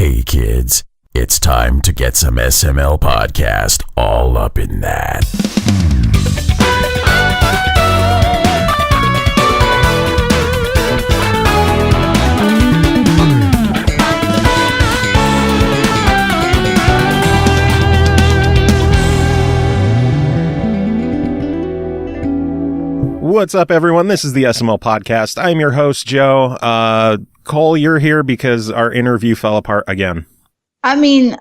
Hey kids, it's time to get some SML podcast all up in that. What's up, everyone? This is the SML podcast. I'm your host, Joe. Cole, you're here because our interview fell apart again. I mean,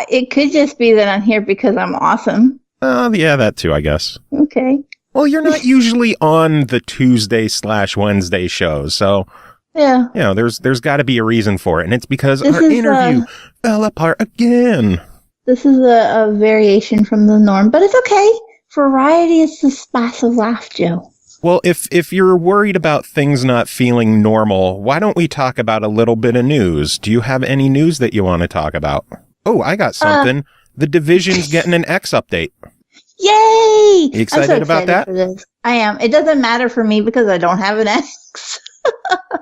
it could just be that I'm here because I'm awesome. Yeah, that too, I guess. Okay. Well, you're not usually on the Tuesday/Wednesday shows, so yeah, you know, there's got to be a reason for it, and it's because our interview fell apart again. This is a variation from the norm, but it's okay. Variety is the spice of life, Joe. Well, if you're worried about things not feeling normal, why don't we talk about a little bit of news? Do you have any news that you want to talk about? Oh, I got something. The Division's getting an X update. Yay! You excited about that? For this. I am. It doesn't matter for me because I don't have an X.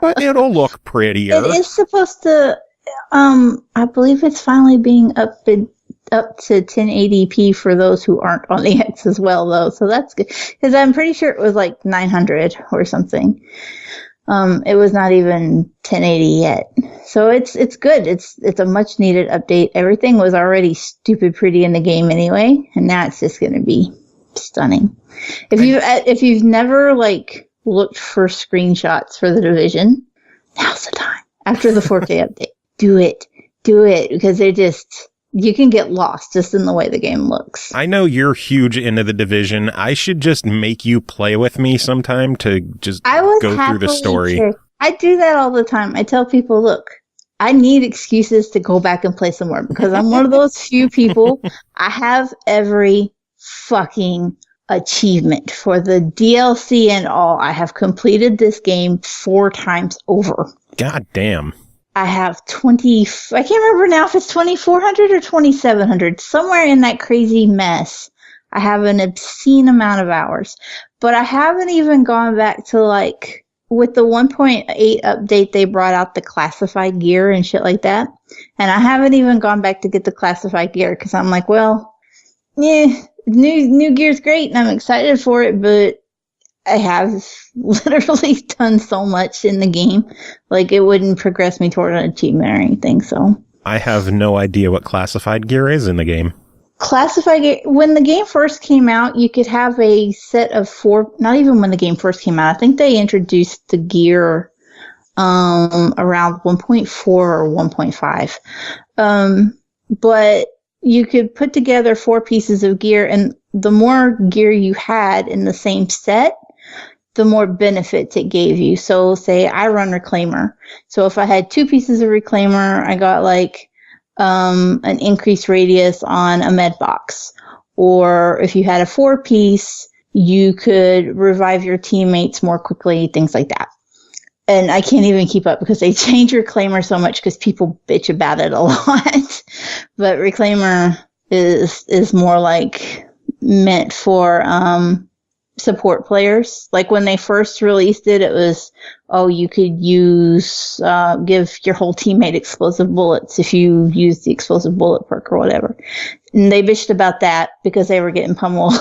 But it'll look prettier. It is supposed to, I believe it's finally being up to 1080p for those who aren't on the X as well, though. So that's good. Because I'm pretty sure it was like 900 or something. It was not even 1080 yet. So it's good. It's a much needed update. Everything was already stupid pretty in the game anyway, and now it's just going to be stunning. If you've never like looked for screenshots for the Division, now's the time. After the 4K update, do it because you can get lost just in the way the game looks. I know you're huge into the Division. I should just make you play with me sometime to just go through the story. I do that all the time. I tell people, look, I need excuses to go back and play some more because I'm one of those few people. I have every fucking achievement for the DLC and all. I have completed this game 4 times over. God damn. I have I can't remember now if it's 2,400 or 2,700. Somewhere in that crazy mess, I have an obscene amount of hours. But I haven't even gone back to like, with the 1.8 update, they brought out the classified gear and shit like that. And I haven't even gone back to get the classified gear because I'm like, well, yeah, new gear's great and I'm excited for it, but I have literally done so much in the game. Like, it wouldn't progress me toward an achievement or anything, so. I have no idea what classified gear is in the game. Classified gear, when the game first came out, you could have a set of 4, not even when the game first came out. I think they introduced the gear around 1.4 or 1.5. But you could put together 4 pieces of gear, and the more gear you had in the same set, the more benefits it gave you. So say I run Reclaimer. So if I had 2 pieces of Reclaimer, I got like an increased radius on a med box. Or if you had a 4-piece, you could revive your teammates more quickly, things like that. And I can't even keep up because they change Reclaimer so much because people bitch about it a lot. But Reclaimer is more like meant for support players. Like when they first released it, it was, you could give your whole teammate explosive bullets if you use the explosive bullet perk or whatever. And they bitched about that because they were getting pummeled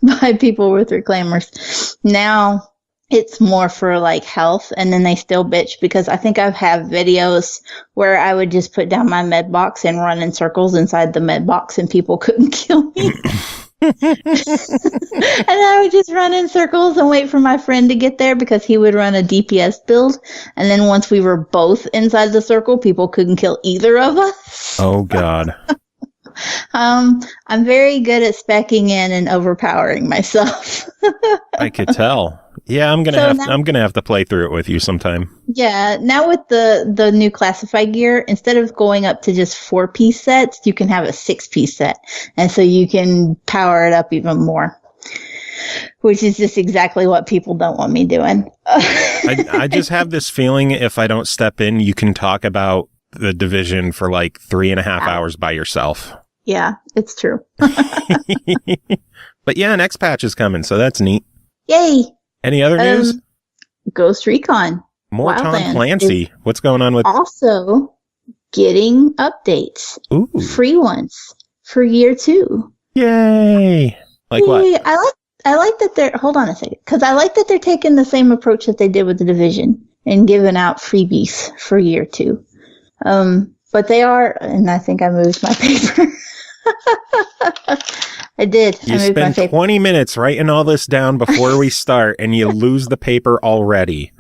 by people with Reclaimers. Now it's more for like health, and then they still bitch because I think I've had videos where I would just put down my med box and run in circles inside the med box and people couldn't kill me. And I would just run in circles and wait for my friend to get there because he would run a DPS build. And then once we were both inside the circle, people couldn't kill either of us. Oh, God. I'm very good at speccing in and overpowering myself. I could tell. Yeah, I'm gonna have to play through it with you sometime. Yeah, now with the new classified gear, instead of going up to just 4-piece sets, you can have a 6-piece set, and so you can power it up even more. Which is just exactly what people don't want me doing. I just have this feeling if I don't step in, you can talk about the Division for like 3.5 hours by yourself. Yeah, it's true. But yeah, an X patch is coming, so that's neat. Yay! Any other news? Ghost Recon. More Tom Clancy. What's going on with... Also getting updates. Ooh. Free ones for year 2. Yay! Like what? Yay. I like that they're, hold on a second, because I like that they're taking the same approach that they did with the Division and giving out freebies for year 2. But they are, and I think I moved my paper. I did. You spend 20 minutes writing all this down before we start, and you lose the paper already.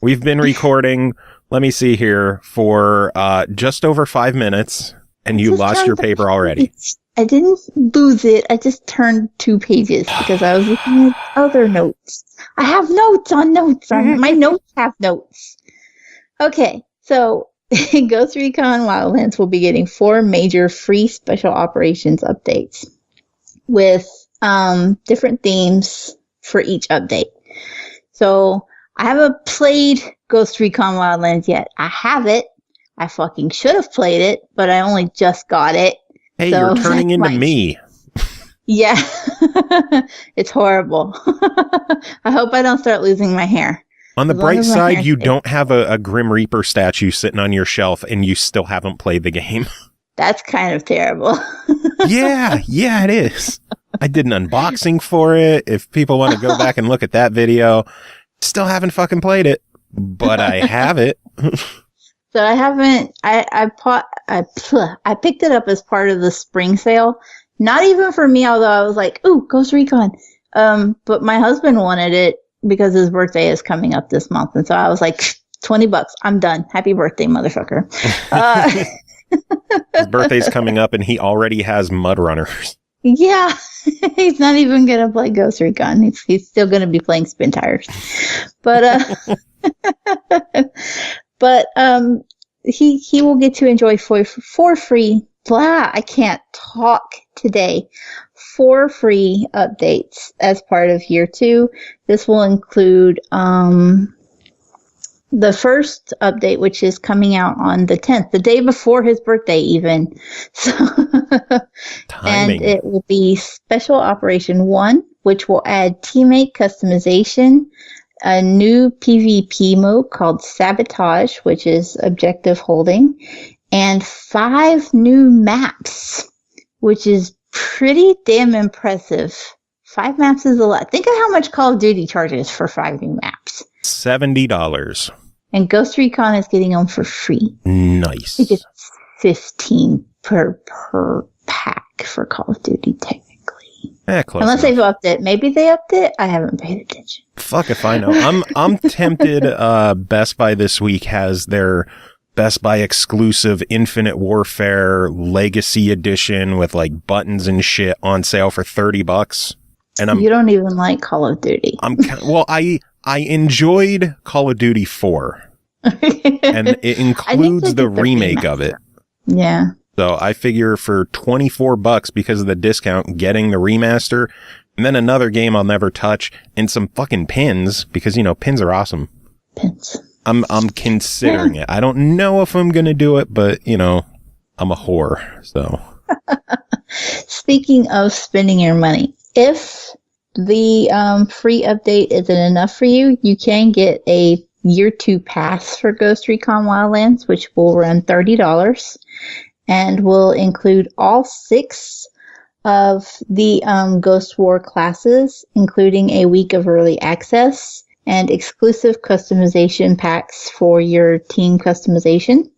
We've been recording, let me see here, for just over 5 minutes, and you lost your paper already. I didn't lose it. I just turned 2 pages because I was looking at other notes. I have notes on notes. My notes have notes. Okay, so Ghost Recon Wildlands will be getting 4 major free special operations updates with different themes for each update. So I haven't played Ghost Recon Wildlands yet. I have it. I fucking should have played it, but I only just got it. Hey, so you're turning into me. Yeah. It's horrible. I hope I don't start losing my hair. On the bright side, you don't have a Grim Reaper statue sitting on your shelf, and you still haven't played the game. That's kind of terrible. Yeah, it is. I did an unboxing for it. If people want to go back and look at that video, still haven't fucking played it, but I have it. So I haven't. I picked it up as part of the spring sale. Not even for me, although I was like, "Ooh, Ghost Recon." But my husband wanted it because his birthday is coming up this month, and so I was like, $20. I'm done. Happy birthday, motherfucker. His birthday's coming up, and he already has Mud Runners. Yeah, he's not even gonna play Ghost Recon. He's still gonna be playing Spin Tires. But he will get to enjoy for free. Blah, I can't talk today. 4 free updates as part of year 2. This will include the first update, which is coming out on the 10th, the day before his birthday even. So and it will be Special Operation 1, which will add teammate customization, a new PvP mode called Sabotage, which is objective holding, and 5 new maps, which is pretty damn impressive. 5 maps is a lot. Think of how much Call of Duty charges for 5 new maps. $70. And Ghost Recon is getting them for free. Nice. I think it's 15 per pack for Call of Duty, technically. Close Unless enough. they've upped it. Maybe they upped it. I haven't paid attention. Fuck if I know. I'm tempted. Best Buy this week has their Best Buy exclusive Infinite Warfare Legacy Edition with like buttons and shit on sale for $30. And you don't even like Call of Duty. I enjoyed Call of Duty 4, and it includes the remake of it. Yeah. So I figure for $24 because of the discount, getting the remaster, and then another game I'll never touch, and some fucking pins, because, pins are awesome. Pins. I'm considering it. I don't know if I'm going to do it, but, I'm a whore, so. Speaking of spending your money, if the free update isn't enough for you, you can get a year 2 pass for Ghost Recon Wildlands, which will run $30 and will include all 6 of the Ghost War classes, including a week of early access and exclusive customization packs for your team customization,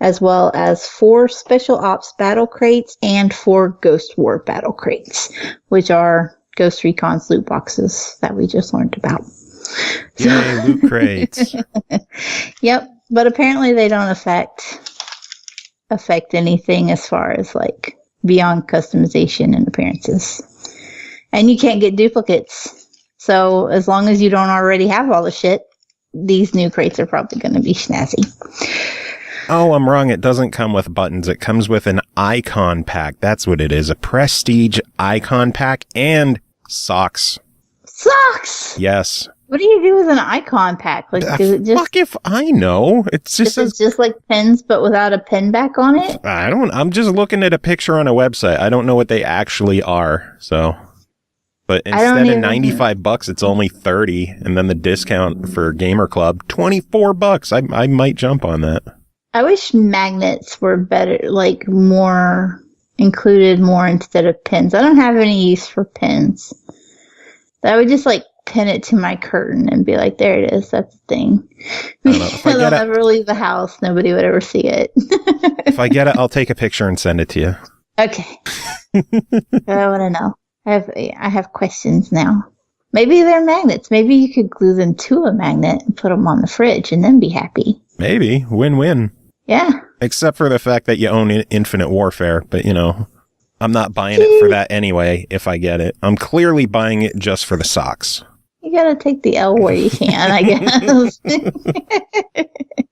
as well as 4 special ops battle crates and 4 Ghost War battle crates, which are Ghost Recon's loot boxes that we just learned about. Yay, loot crates. Yep, but apparently they don't affect anything as far as like beyond customization and appearances. And you can't get duplicates. So as long as you don't already have all the shit, these new crates are probably going to be snazzy. Oh, I'm wrong. It doesn't come with buttons. It comes with an icon pack. That's what it is. A prestige icon pack and socks. Socks! Yes. What do you do with an icon pack? Like, does it just, fuck if I know. It's just like pins, but without a pin back on it? I'm just looking at a picture on a website. I don't know what they actually are. So, but instead of $95, it's only $30, and then the discount for Gamer Club $24. I might jump on that. I wish magnets were better, like more included more instead of pins. I don't have any use for pins. I would just like pin it to my curtain and be like, there it is. That's the thing. I'll never leave the house. Nobody would ever see it. If I get it, I'll take a picture and send it to you. Okay. I want to know. I have questions now. Maybe they're magnets. Maybe you could glue them to a magnet and put them on the fridge and then be happy. Maybe. Win-win. Yeah. Except for the fact that you own Infinite Warfare. But, you know, I'm not buying it for that anyway if I get it. I'm clearly buying it just for the socks. You gotta take the L where you can, I guess.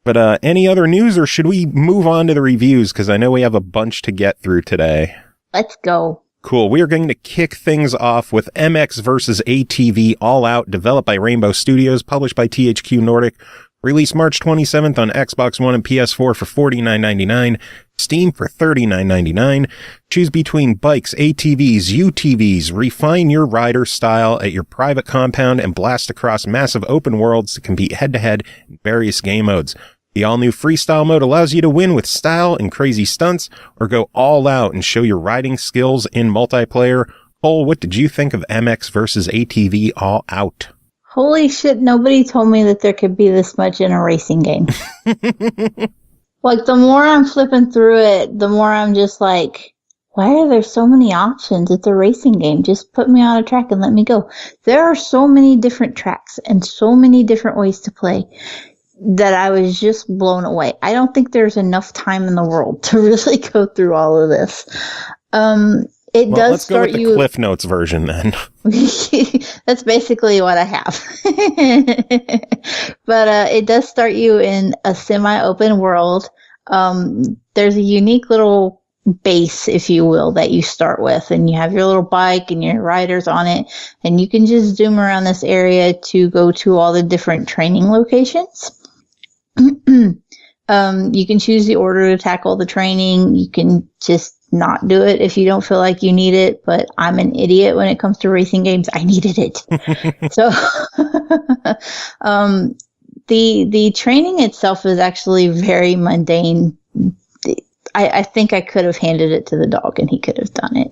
But any other news, or should we move on to the reviews? Because I know we have a bunch to get through today. Let's go. Cool. We are going to kick things off with MX vs. ATV All Out, developed by Rainbow Studios, published by THQ Nordic. Released March 27th on Xbox One and PS4 for $49.99, Steam for $39.99. Choose between bikes, ATVs, UTVs. Refine your rider style at your private compound and blast across massive open worlds to compete head-to-head in various game modes. The all-new freestyle mode allows you to win with style and crazy stunts, or go all out and show your riding skills in multiplayer. Cole, what did you think of MX vs. ATV All Out? Holy shit, nobody told me that there could be this much in a racing game. Like, the more I'm flipping through it, the more I'm just like, why are there so many options? It's a racing game. Just put me on a track and let me go. There are so many different tracks and so many different ways to play that I was just blown away. I don't think there's enough time in the world to really go through all of this. Let's go with the Cliff Notes version then. That's basically what I have. But it does start you in a semi-open world. There's a unique little base, if you will, that you start with, and you have your little bike and your riders on it, and you can just zoom around this area to go to all the different training locations. You can choose the order to tackle the training. You can just not do it if you don't feel like you need it, but I'm an idiot when it comes to racing games. I needed it. So the training itself is actually very mundane. I think I could have handed it to the dog and he could have done it.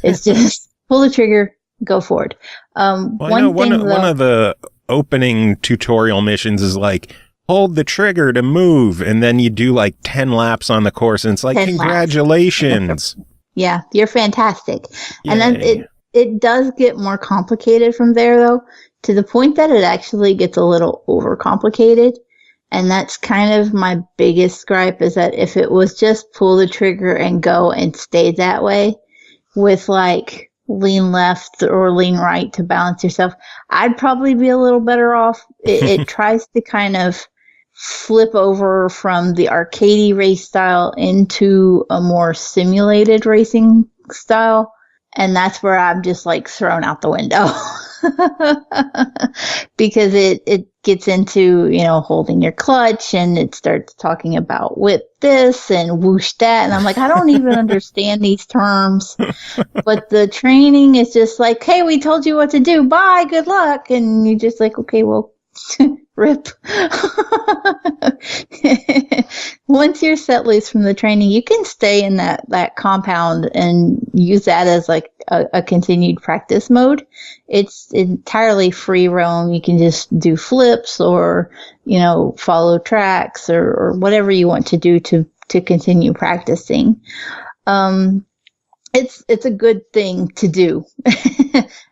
It's just pull the trigger, go forward. One of the opening tutorial missions is like, hold the trigger to move, and then you do like 10 laps on the course, and it's like, congratulations. Yeah, you're fantastic. Yay. And then it does get more complicated from there, though, to the point that it actually gets a little overcomplicated. And that's kind of my biggest gripe, is that if it was just pull the trigger and go and stay that way with like lean left or lean right to balance yourself, I'd probably be a little better off. It tries to kind of flip over from the arcadey race style into a more simulated racing style. And that's where I'm just like thrown out the window. Because it gets into, you know, holding your clutch, and it starts talking about whip this and whoosh that. And I'm like, I don't even understand these terms. But the training is just like, hey, we told you what to do. Bye. Good luck. And you're just like, okay, well, rip. Once you're set loose from the training, you can stay in that compound and use that as like a continued practice mode. It's entirely free roam. You can just do flips or, you know, follow tracks or whatever you want to do to continue practicing. It's a good thing to do.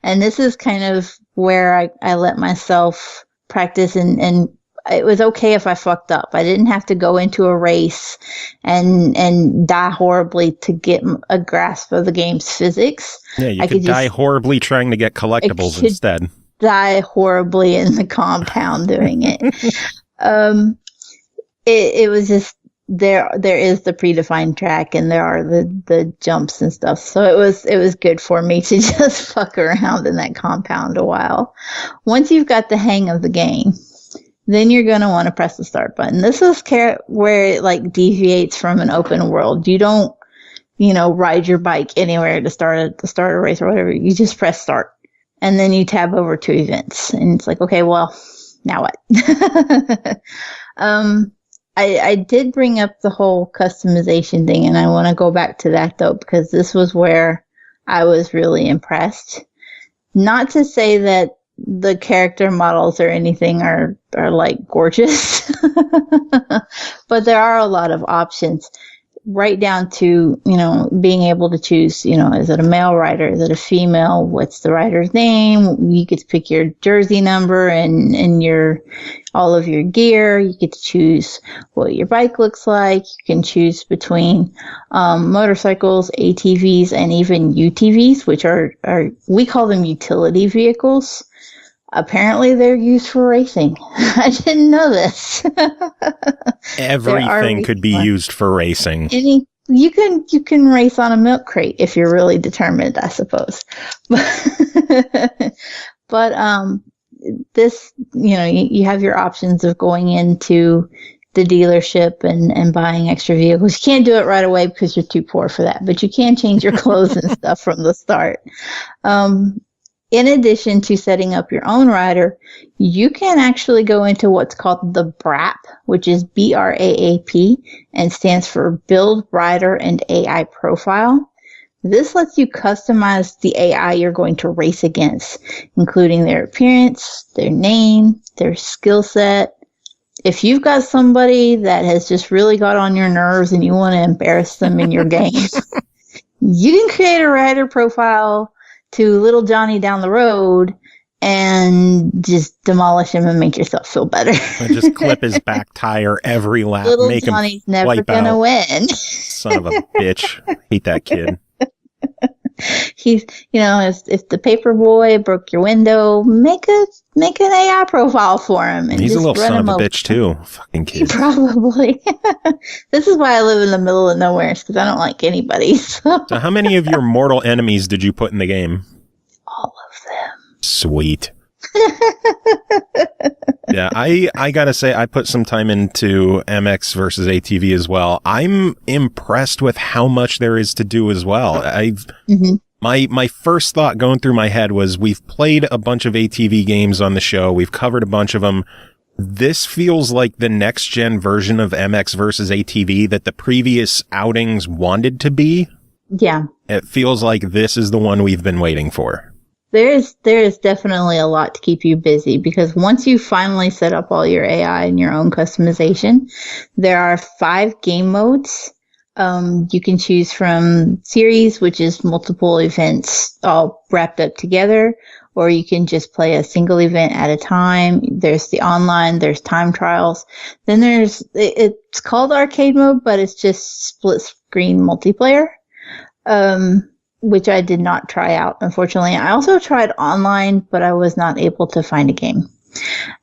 And this is kind of where I let myself practice, and it was okay if I fucked up. I didn't have to go into a race and die horribly to get a grasp of the game's physics. Yeah, you could die horribly trying to get collectibles instead. Die horribly in the compound doing it. It was just there is the predefined track, and there are the jumps and stuff. So it was good for me to just fuck around in that compound a while. Once you've got the hang of the game, then you're going to want to press the start button. This is where it like deviates from an open world. You don't, you know, ride your bike anywhere to start a race or whatever. You just press start, and then you tab over to events, and it's like, okay, well, now what? I did bring up the whole customization thing, and I want to go back to that though, because this was where I was really impressed. Not to say that the character models or anything are like gorgeous, but there are a lot of options. Right down to, being able to choose, is it a male rider? Is it a female? What's the rider's name? You get to pick your jersey number and all of your gear. You get to choose what your bike looks like. You can choose between motorcycles, ATVs, and even UTVs, which are we call them utility vehicles. Apparently they're used for racing. I didn't know this. Everything could be used for racing. You can race on a milk crate if you're really determined, I suppose. But this, you have your options of going into the dealership and buying extra vehicles. You can't do it right away because you're too poor for that, but you can change your clothes and stuff from the start. In addition to setting up your own rider, you can actually go into what's called the BRAP, which is BRAAP, and stands for Build Rider and AI Profile. This lets you customize the AI you're going to race against, including their appearance, their name, their skill set. If you've got somebody that has just really got on your nerves and you want to embarrass them in your game, you can create a rider profile to little Johnny down the road and just demolish him and make yourself feel better. And just clip his back tire every lap. Little make Johnny's him never wipe gonna out. win. Son of a bitch. Hate that kid. He's, if the paper boy broke your window, make an AI profile for him. And he's a just little run son him of a over. bitch too. Fucking kid. Probably. This is why I live in the middle of nowhere, because I don't like anybody. So how many of your mortal enemies did you put in the game? all of them. Sweet. Yeah, I gotta say, I put some time into MX versus ATV as well. I'm impressed with how much there is to do as well. My first thought going through my head was, we've played a bunch of ATV games on the show. We've covered a bunch of them. This feels like the next gen version of MX versus ATV that the previous outings wanted to be. Yeah. It feels like this is the one we've been waiting for. There is definitely a lot to keep you busy, because once you finally set up all your AI and your own customization, there are 5 game modes. You can choose from series, which is multiple events all wrapped up together, or you can just play a single event at a time. There's the online, there's time trials. Then it's called arcade mode, but it's just split screen multiplayer. Which I did not try out, unfortunately. I also tried online, but I was not able to find a game.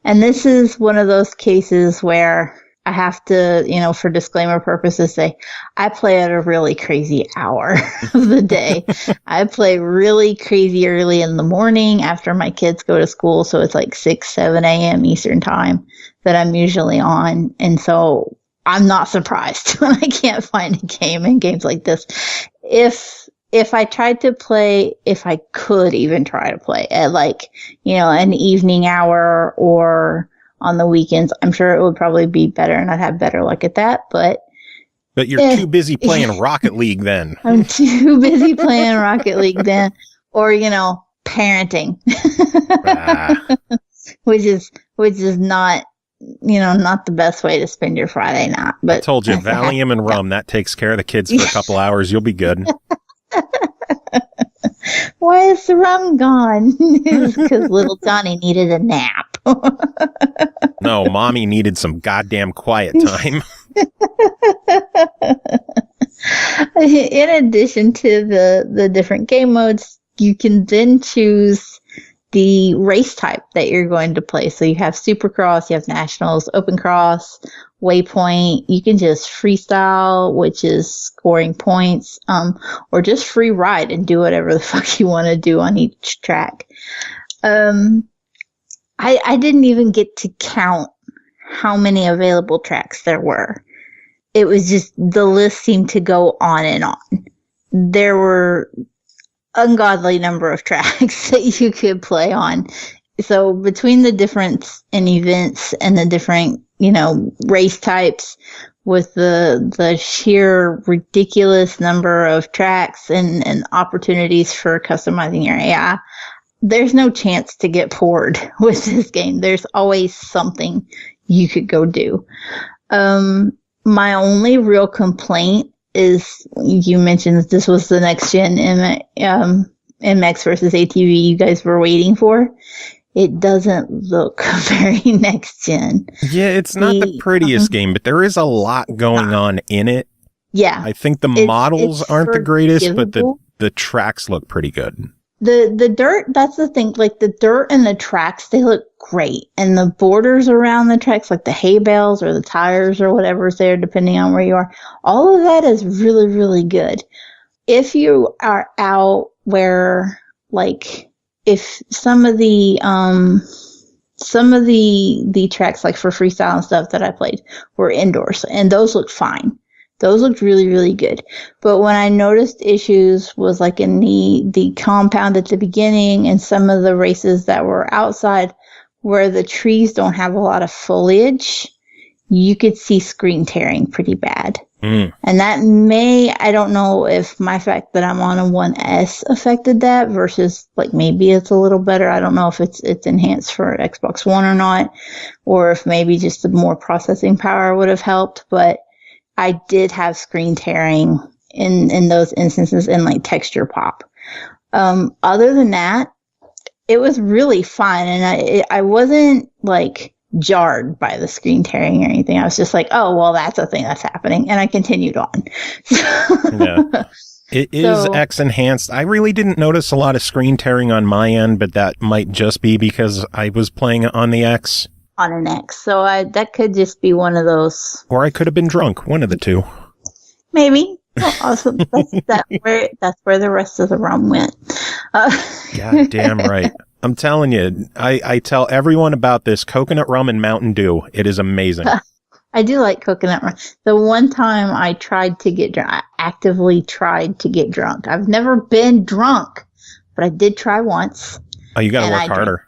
And this is one of those cases where I have to, for disclaimer purposes, say I play at a really crazy hour of the day. I play really crazy early in the morning after my kids go to school. So it's like 6, 7 a.m. Eastern time that I'm usually on. And so I'm not surprised when I can't find a game in games like this. If I tried to play, if I could even try to play at an evening hour or on the weekends, I'm sure it would probably be better and I'd have better luck at that. But you're too busy playing Rocket League then. I'm too busy playing Rocket League then, or, parenting, which is not, not the best way to spend your Friday night. But I told you, Valium and rum, that takes care of the kids for a couple hours. You'll be good. Why is the rum gone? It's because little Johnny needed a nap. No, mommy needed some goddamn quiet time. In addition to the different game modes, you can then choose the race type that you're going to play. So you have Supercross, you have Nationals, Open Cross, Waypoint. You can just freestyle, which is scoring points, or just free ride and do whatever the fuck you want to do on each track. I didn't even get to count how many available tracks there were. It was just, the list seemed to go on and on. There were ungodly number of tracks that you could play on. So between the difference in events and the different, race types with the sheer ridiculous number of tracks and opportunities for customizing your AI. There's no chance to get bored with this game. There's always something you could go do. My only real complaint is, you mentioned that this was the next gen MX versus ATV you guys were waiting for. It doesn't look very next gen. Yeah, it's not the prettiest game, but there is a lot going on in it. Yeah. I think the models aren't the greatest, but the tracks look pretty good. The dirt, that's the thing. Like, the dirt and the tracks, they look great. And the borders around the tracks, like the hay bales or the tires or whatever's there, depending on where you are, all of that is really, really good. If you are out where, like, if some of the tracks, like for freestyle and stuff that I played, were indoors, and those looked fine. Those looked really, really good. But when I noticed issues was like in the compound at the beginning and some of the races that were outside where the trees don't have a lot of foliage, you could see screen tearing pretty bad. And that I don't know if my fact that I'm on a 1S affected that versus, like, maybe it's a little better. I don't know if it's enhanced for Xbox One or not, or if maybe just the more processing power would have helped. But I did have screen tearing in those instances and, like, texture pop. Other than that, it was really fun, and I wasn't, like, jarred by the screen tearing or anything. I was just like, oh, well, that's a thing that's happening. And I continued on. Yeah. It is X enhanced. I really didn't notice a lot of screen tearing on my end, but that might just be because I was playing it on the X. On an X. So that could just be one of those. Or I could have been drunk. One of the two. Maybe. Well, also, that's where the rest of the rum went. God damn right. I'm telling you, I tell everyone about this coconut rum and Mountain Dew. It is amazing. I do like coconut rum. The one time I tried to get drunk, I actively tried to get drunk. I've never been drunk, but I did try once. Oh, you got to work harder.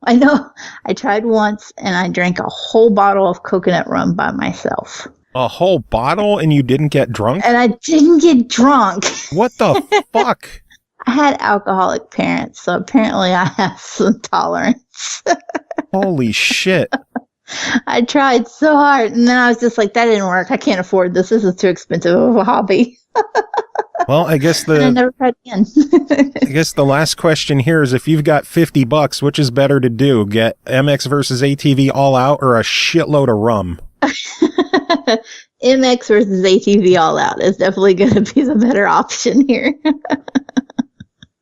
I know. I tried once, and I drank a whole bottle of coconut rum by myself. A whole bottle, and you didn't get drunk? And I didn't get drunk. What the fuck? I had alcoholic parents, so apparently I have some tolerance. Holy shit. I tried so hard, and then I was just like, that didn't work. I can't afford this. This is too expensive of a hobby. Well, I guess and I never tried again. I guess the last question here is, if you've got $50, which is better to do? Get MX versus ATV All Out or a shitload of rum? MX versus ATV All Out is definitely going to be the better option here.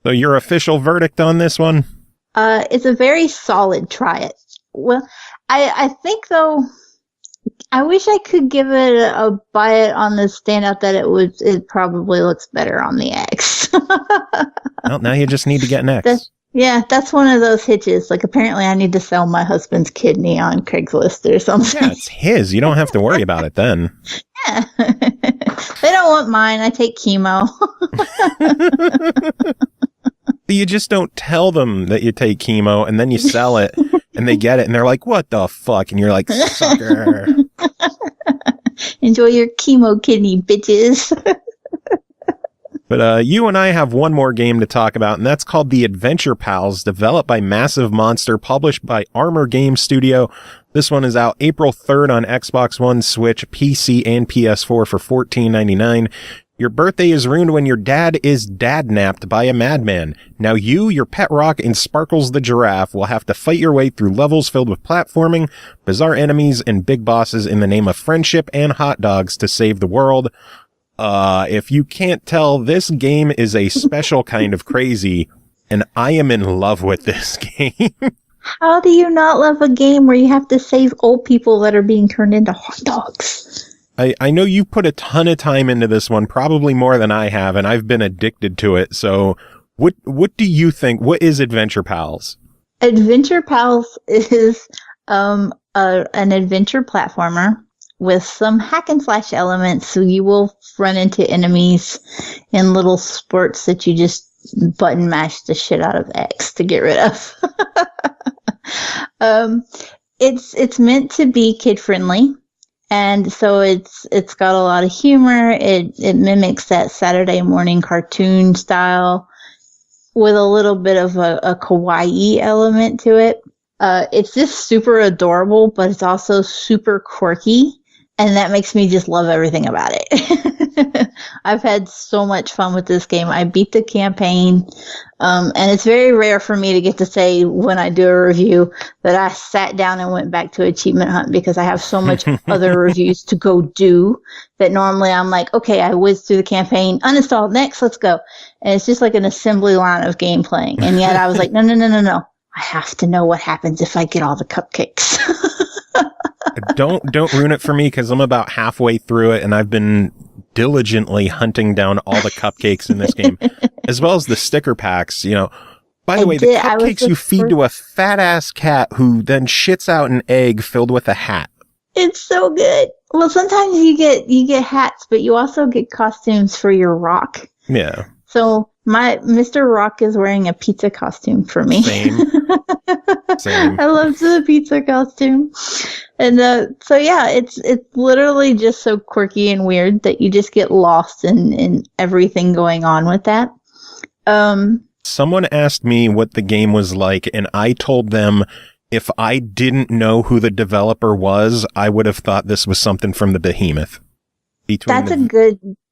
So your official verdict on this one? It's a very solid try it. Well, I think, though, I wish I could give it a buy it on the standout that it probably looks better on the X. Well, now you just need to get an X. That's one of those hitches. Like, apparently I need to sell my husband's kidney on Craigslist or something. Yeah, it's his. You don't have to worry about it then. Yeah. They don't want mine. I take chemo. You just don't tell them that you take chemo, and then you sell it, and they get it, and they're like, what the fuck? And you're like, sucker. Enjoy your chemo kidney, bitches. But you and I have one more game to talk about, and that's called The Adventure Pals, developed by Massive Monster, published by Armor Game Studio. This one is out April 3rd on Xbox One, Switch, PC, and PS4 for $14.99. Your birthday is ruined when your dad is dad-napped by a madman. Now you, your pet rock, and Sparkles the giraffe will have to fight your way through levels filled with platforming, bizarre enemies, and big bosses in the name of friendship and hot dogs to save the world. If you can't tell, this game is a special kind of crazy, and I am in love with this game. How do you not love a game where you have to save old people that are being turned into hot dogs? I know you put a ton of time into this one, probably more than I have, and I've been addicted to it. So what do you think? What is Adventure Pals? Adventure Pals is an adventure platformer with some hack and slash elements. So you will run into enemies in little spurts that you just button mash the shit out of X to get rid of. It's meant to be kid friendly, and so it's got a lot of humor. It mimics that Saturday morning cartoon style with a little bit of a kawaii element to it. It's just super adorable, but it's also super quirky, and that makes me just love everything about it. I've had so much fun with this game. I beat the campaign, and it's very rare for me to get to say when I do a review that I sat down and went back to Achievement Hunt, because I have so much other reviews to go do that normally I'm like, okay, I whizzed through the campaign, uninstalled, next, let's go. And it's just like an assembly line of game playing. And yet I was like, no. I have to know what happens if I get all the cupcakes. Don't ruin it for me, because I'm about halfway through it and I've been diligently hunting down all the cupcakes in this game, as well as the sticker packs. You know, by the way, the cupcakes you feed to a fat ass cat who then shits out an egg filled with a hat. It's so good. Well, sometimes you get hats, but you also get costumes for your rock. Yeah. So my Mr. Rock is wearing a pizza costume for me. Same. I loved the pizza costume. And so yeah, it's literally just so quirky and weird that you just get lost in everything going on with that. Someone asked me what the game was like, and I told them if I didn't know who the developer was, I would have thought this was something from the Behemoth.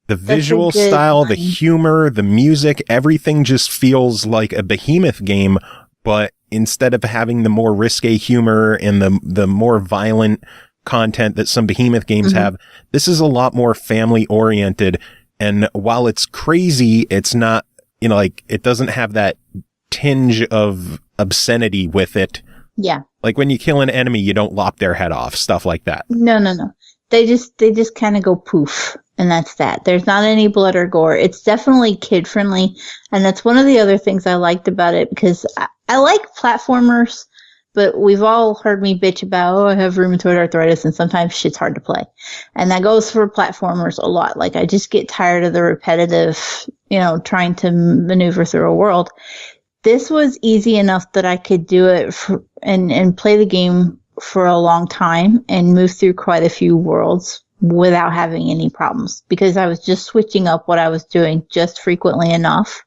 The visual style, the humor, the music, everything just feels like a Behemoth game, but instead of having the more risque humor and the more violent content that some Behemoth games have, this is a lot more family oriented. And while it's crazy, it's not, you know, like, it doesn't have that tinge of obscenity with it. Yeah. Like when you kill an enemy, you don't lop their head off, stuff like that. No. They just kind of go poof. And that's that. There's not any blood or gore. It's definitely kid friendly. And that's one of the other things I liked about it, because I like platformers, but we've all heard me bitch about, I have rheumatoid arthritis and sometimes shit's hard to play. And that goes for platformers a lot. Like, I just get tired of the repetitive, you know, trying to maneuver through a world. This was easy enough that I could do it and play the game for a long time and move through quite a few worlds without having any problems, because I was just switching up what I was doing just frequently enough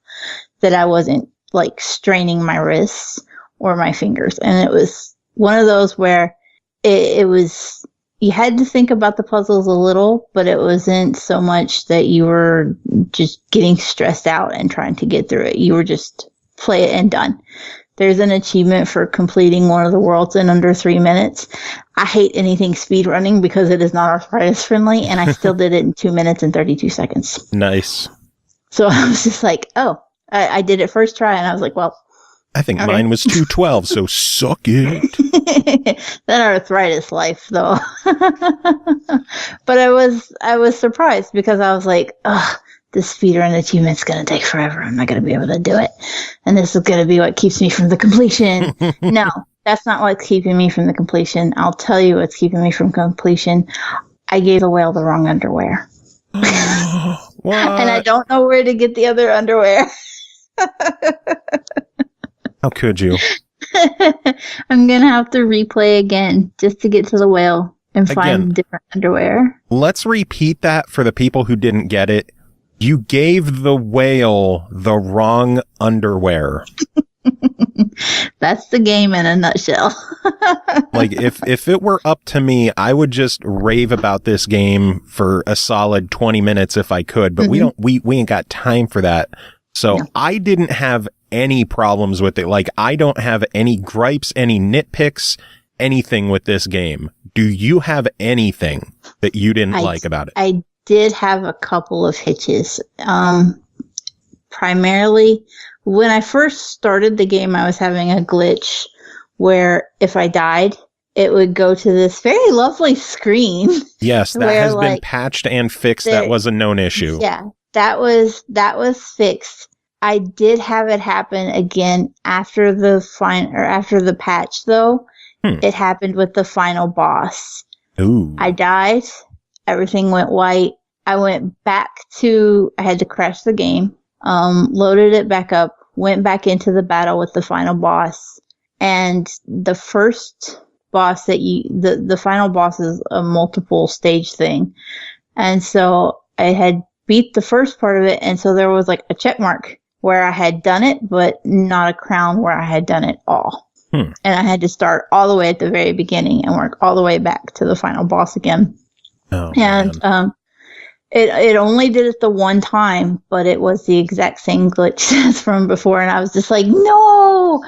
that I wasn't like straining my wrists or my fingers. And it was one of those where it was, you had to think about the puzzles a little, but it wasn't so much that you were just getting stressed out and trying to get through it. You were just play it and done. There's an achievement for completing one of the worlds in under 3 minutes. I hate anything speed running because it is not arthritis friendly, and I still did it in 2 minutes and 32 seconds. Nice. So I was just like, oh, I did it first try, and I was like, well, I think mine was 2:12, so suck it. That arthritis life, though. But I was surprised, because I was like, ugh, this speedrun achievement's going to take forever. I'm not going to be able to do it. And this is going to be what keeps me from the completion. No, that's not what's keeping me from the completion. I'll tell you what's keeping me from completion. I gave the whale the wrong underwear. What? And I don't know where to get the other underwear. How could you? I'm going to have to replay again just to get to the whale and find different underwear. Let's repeat that for the people who didn't get it. You gave the whale the wrong underwear. That's the game in a nutshell. Like, if it were up to me, I would just rave about this game for a solid 20 minutes if I could, but we ain't got time for that. So no. I didn't have any problems with it. Like, I don't have any gripes, any nitpicks, anything with this game. Do you have anything that you didn't like about it? I did have a couple of hitches. Primarily, when I first started the game, I was having a glitch where if I died, it would go to this very lovely screen. Yes, that has been patched and fixed. That was a known issue. Yeah, that was fixed. I did have it happen again after the patch, though. It happened with the final boss. Ooh. I died. Everything went white. I went back I had to crash the game, loaded it back up, went back into the battle with the final boss. And the first boss that the final boss is a multiple stage thing. And so I had beat the first part of it, and so there was like a check mark where I had done it, but not a crown where I had done it all. And I had to start all the way at the very beginning and work all the way back to the final boss again. Oh, and man. It only did it the one time, but it was the exact same glitch as from before, and I was just like, no!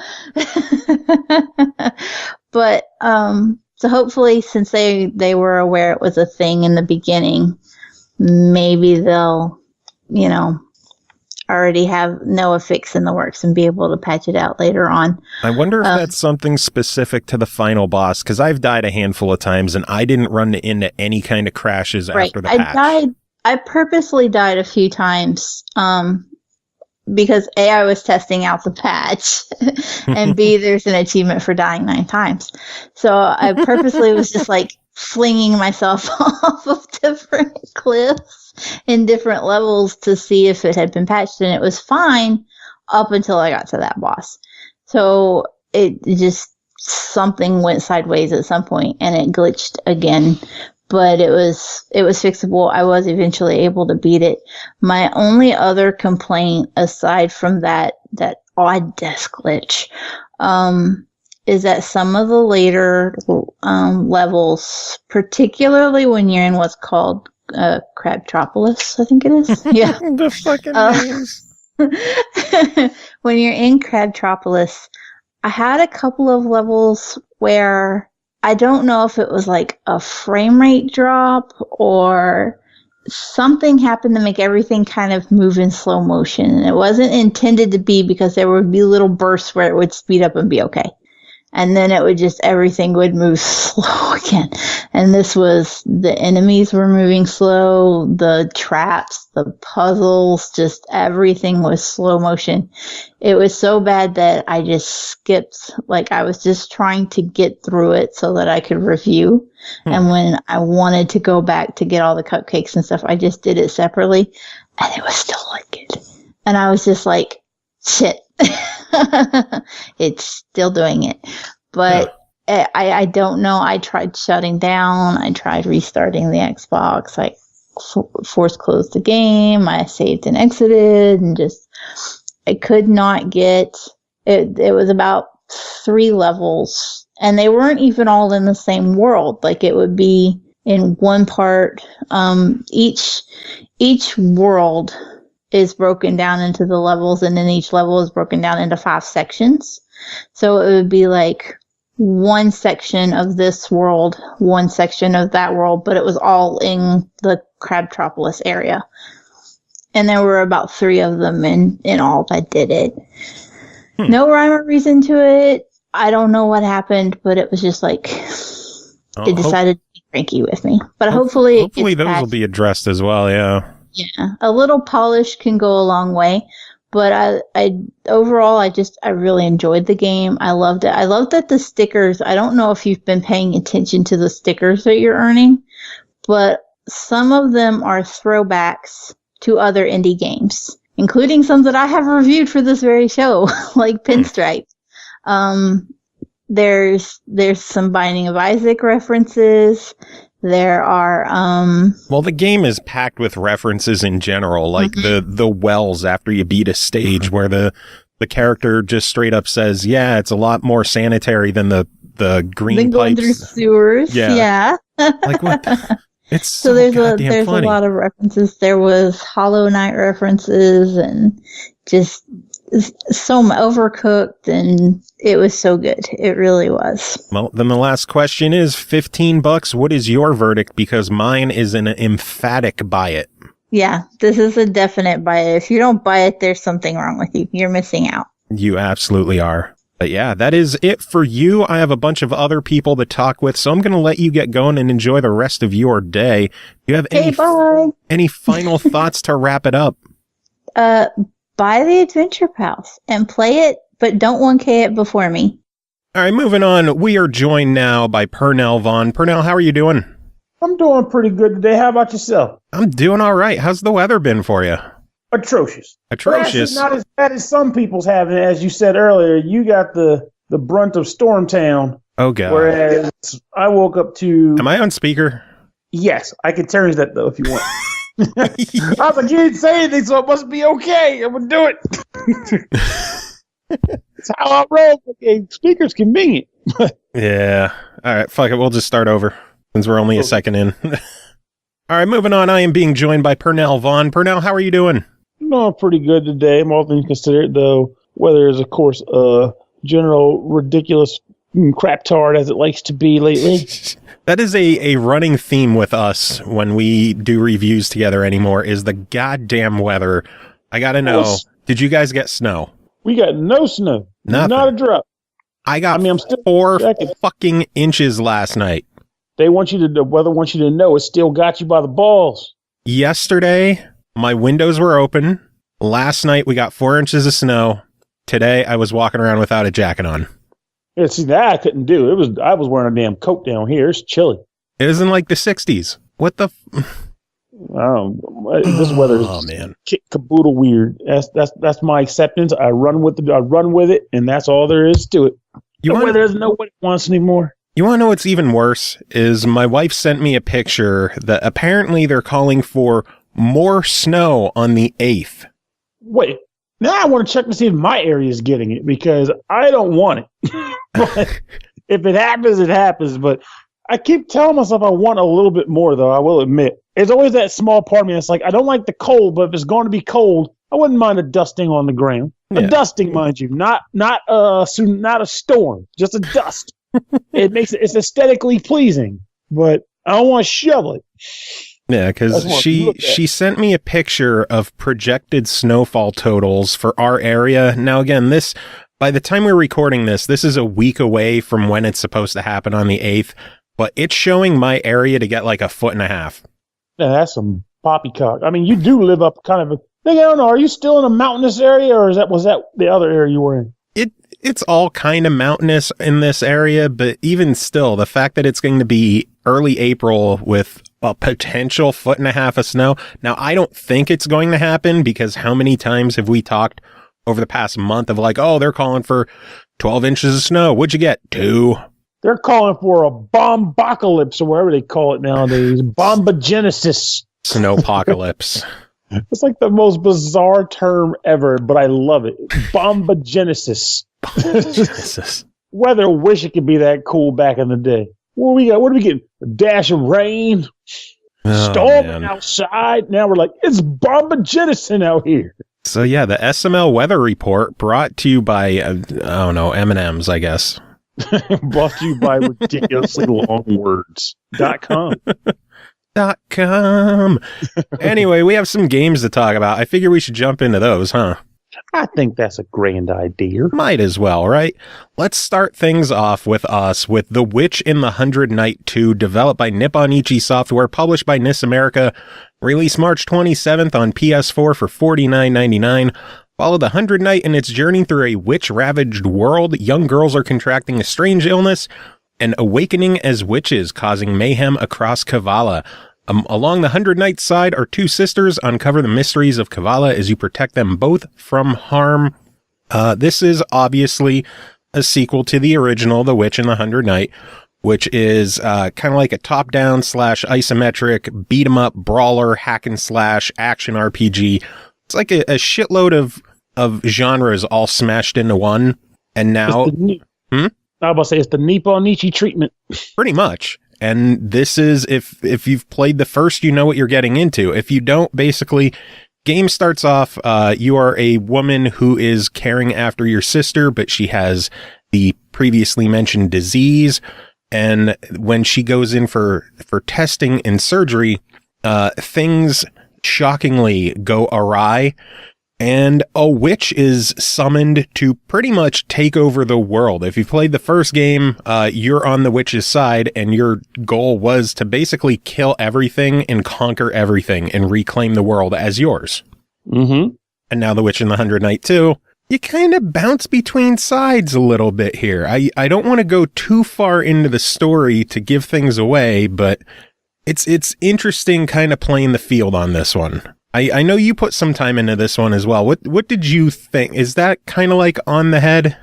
But, so hopefully, since they were aware it was a thing in the beginning, maybe they'll, already know a fix in the works and be able to patch it out later on. I wonder if that's something specific to the final boss, because I've died a handful of times, and I didn't run into any kind of crashes after the patch. I purposely died a few times, because A, I was testing out the patch, and B, there's an achievement for dying 9 times. So I purposely was just like flinging myself off of different cliffs in different levels to see if it had been patched, and it was fine up until I got to that boss. So it just, something went sideways at some point and it glitched again. But it was fixable. I was eventually able to beat it. My only other complaint, aside from that odd death glitch, is that some of the later levels, particularly when you're in what's called Crabtropolis, I think it is. Yeah, the fucking names. When you're in Crabtropolis, I had a couple of levels where I don't know if it was like a frame rate drop or something happened to make everything kind of move in slow motion. And it wasn't intended to be, because there would be little bursts where it would speed up and be okay. And then it would just, everything would move slow again. And this was, the enemies were moving slow, the traps, the puzzles, just everything was slow motion. It was so bad that I just skipped, like I was just trying to get through it so that I could review. And when I wanted to go back to get all the cupcakes and stuff, I just did it separately, and it was still like it. And I was just like, shit. It's still doing it. But I don't know. I tried shutting down. I tried restarting the Xbox. I force closed the game. I saved and exited, and just, I could not get it. It was about 3 levels, and they weren't even all in the same world. Like, it would be in one part. Each world is broken down into the levels, and then each level is broken down into 5 sections. So it would be like one section of this world, one section of that world, but it was all in the Crabtropolis area. And there were about 3 of them in all that did it. No rhyme or reason to it. I don't know what happened, but it was just like, it decided to be cranky with me. But hopefully those will be addressed as well, yeah. Yeah, a little polish can go a long way, but I overall, I really enjoyed the game. I loved it. I loved that the stickers, I don't know if you've been paying attention to the stickers that you're earning, but some of them are throwbacks to other indie games, including some that I have reviewed for this very show, like Pinstripe. There's some Binding of Isaac references. There are, well, the game is packed with references in general, like the wells after you beat a stage where the character just straight up says, yeah, it's a lot more sanitary than the green pipes. Going through sewers. Yeah. Like, what? It's so there's a lot of references. There was Hollow Knight references, and just so Overcooked, and it was so good. It really was. Well, then the last question is $15. What is your verdict? Because mine is an emphatic buy it. Yeah, this is a definite buy it. If you don't buy it, there's something wrong with you. You're missing out. You absolutely are. But yeah, that is it for you. I have a bunch of other people to talk with, so I'm going to let you get going and enjoy the rest of your day. Do you have any final thoughts to wrap it up? Buy the Adventure Pals and play it, but don't 1K it before me. All right, moving on. We are joined now by Pernell Vaughan. Pernell, how are you doing? I'm doing pretty good today. How about yourself? I'm doing all right. How's the weather been for you? Atrocious. Atrocious. Not as bad as some people's having. As you said earlier, you got the brunt of Stormtown. Oh, God. Whereas I woke up to... Am I on speaker? Yes, I can change that, though, if you want. I was like, you didn't say anything, so it must be okay. I'm going to do it. That's how I roll. Okay, speaker's convenient. Yeah. All right, fuck it. We'll just start over since we're only a second in. All right, moving on. I am being joined by Pernell Vaughan. Pernell, how are you doing? No, pretty good today. I'm all things considered, though. Weather is, of course, general ridiculous crap tard as it likes to be lately. That is a running theme with us when we do reviews together anymore, is the goddamn weather. I gotta know, did you guys get snow? We got no snow. Nothing. Not a drop. I'm still 4 fucking inches last night. The weather wants you to know it still got you by the balls. Yesterday, my windows were open. Last night, we got 4 inches of snow. Today, I was walking around without a jacket on. Yeah, see, that I couldn't do. I was wearing a damn coat down here. It's chilly. It was in like the 60s. What the... This weather is man. Caboodle weird. That's my acceptance. I run with it, and that's all there is to it. The weather doesn't know what it wants anymore. You want to know what's even worse? Is my wife sent me a picture that apparently they're calling for more snow on the 8th. Wait, now I want to check to see if my area is getting it, because I don't want it. But if it happens, it happens. But I keep telling myself I want a little bit more, though, I will admit. There's always that small part of me that's like, I don't like the cold, but if it's going to be cold, I wouldn't mind a dusting on the ground. A dusting, mind you, not a storm, just a dust. It's aesthetically pleasing, but I don't want to shovel it. Yeah, because she sent me a picture of projected snowfall totals for our area. Now, again, by the time we're recording this is a week away from when it's supposed to happen on the 8th, but it's showing my area to get like 1.5 feet. Yeah, that's some poppycock. I mean, you do live up kind of I don't know. Are you still in a mountainous area, or was that the other area you were in? It's all kind of mountainous in this area, but even still, the fact that it's going to be early April with a potential 1.5 feet of snow. Now, I don't think it's going to happen, because how many times have we talked over the past month of like, oh, they're calling for 12 inches of snow. What'd you get? 2. They're calling for a bombocalypse, or whatever they call it nowadays. Bombogenesis. Snowpocalypse. It's like the most bizarre term ever, but I love it. Bombogenesis. Weather wish it could be that cool back in the day. What do we get? A dash of rain, storming outside. Now we're like, it's bombogenesis out here. So yeah, the SML weather report brought to you by, I don't know, M&M's, I guess. Brought to you by ridiculously long words.com. .com. Anyway, we have some games to talk about. I figure we should jump into those, huh? I think that's a grand idea. Might as well, right? Let's start things off with The Witch in the 100 Night 2, developed by Nippon Ichi Software, published by NIS America, released March 27th on PS4 for $49.99. Follow the 100 Night in its journey through a witch-ravaged world. Young girls are contracting a strange illness and awakening as witches, causing mayhem across Kavala. Along the 100 Nights side, our 2 sisters uncover the mysteries of Kavala as you protect them both from harm. This is obviously a sequel to the original, The Witch in the 100 Night, which is kind of like a top-down / isometric beat-em-up brawler hack and slash action RPG. It's like a shitload of genres all smashed into one. And now... I was about to say, it's the Nippon Ichi treatment. Pretty much. And this is, if you've played the first, you know what you're getting into. If you don't, basically, game starts off, you are a woman who is caring after your sister, but she has the previously mentioned disease. And when she goes in for testing and surgery, things shockingly go awry. And a witch is summoned to pretty much take over the world. If you played the first game, you're on the witch's side, and your goal was to basically kill everything and conquer everything and reclaim the world as yours. Mm-hmm. And now the Witch in the 100 Night 2, you kind of bounce between sides a little bit here. I don't want to go too far into the story to give things away, but it's interesting kind of playing the field on this one. I know you put some time into this one as well. What did you think? Is that kind of like on the head?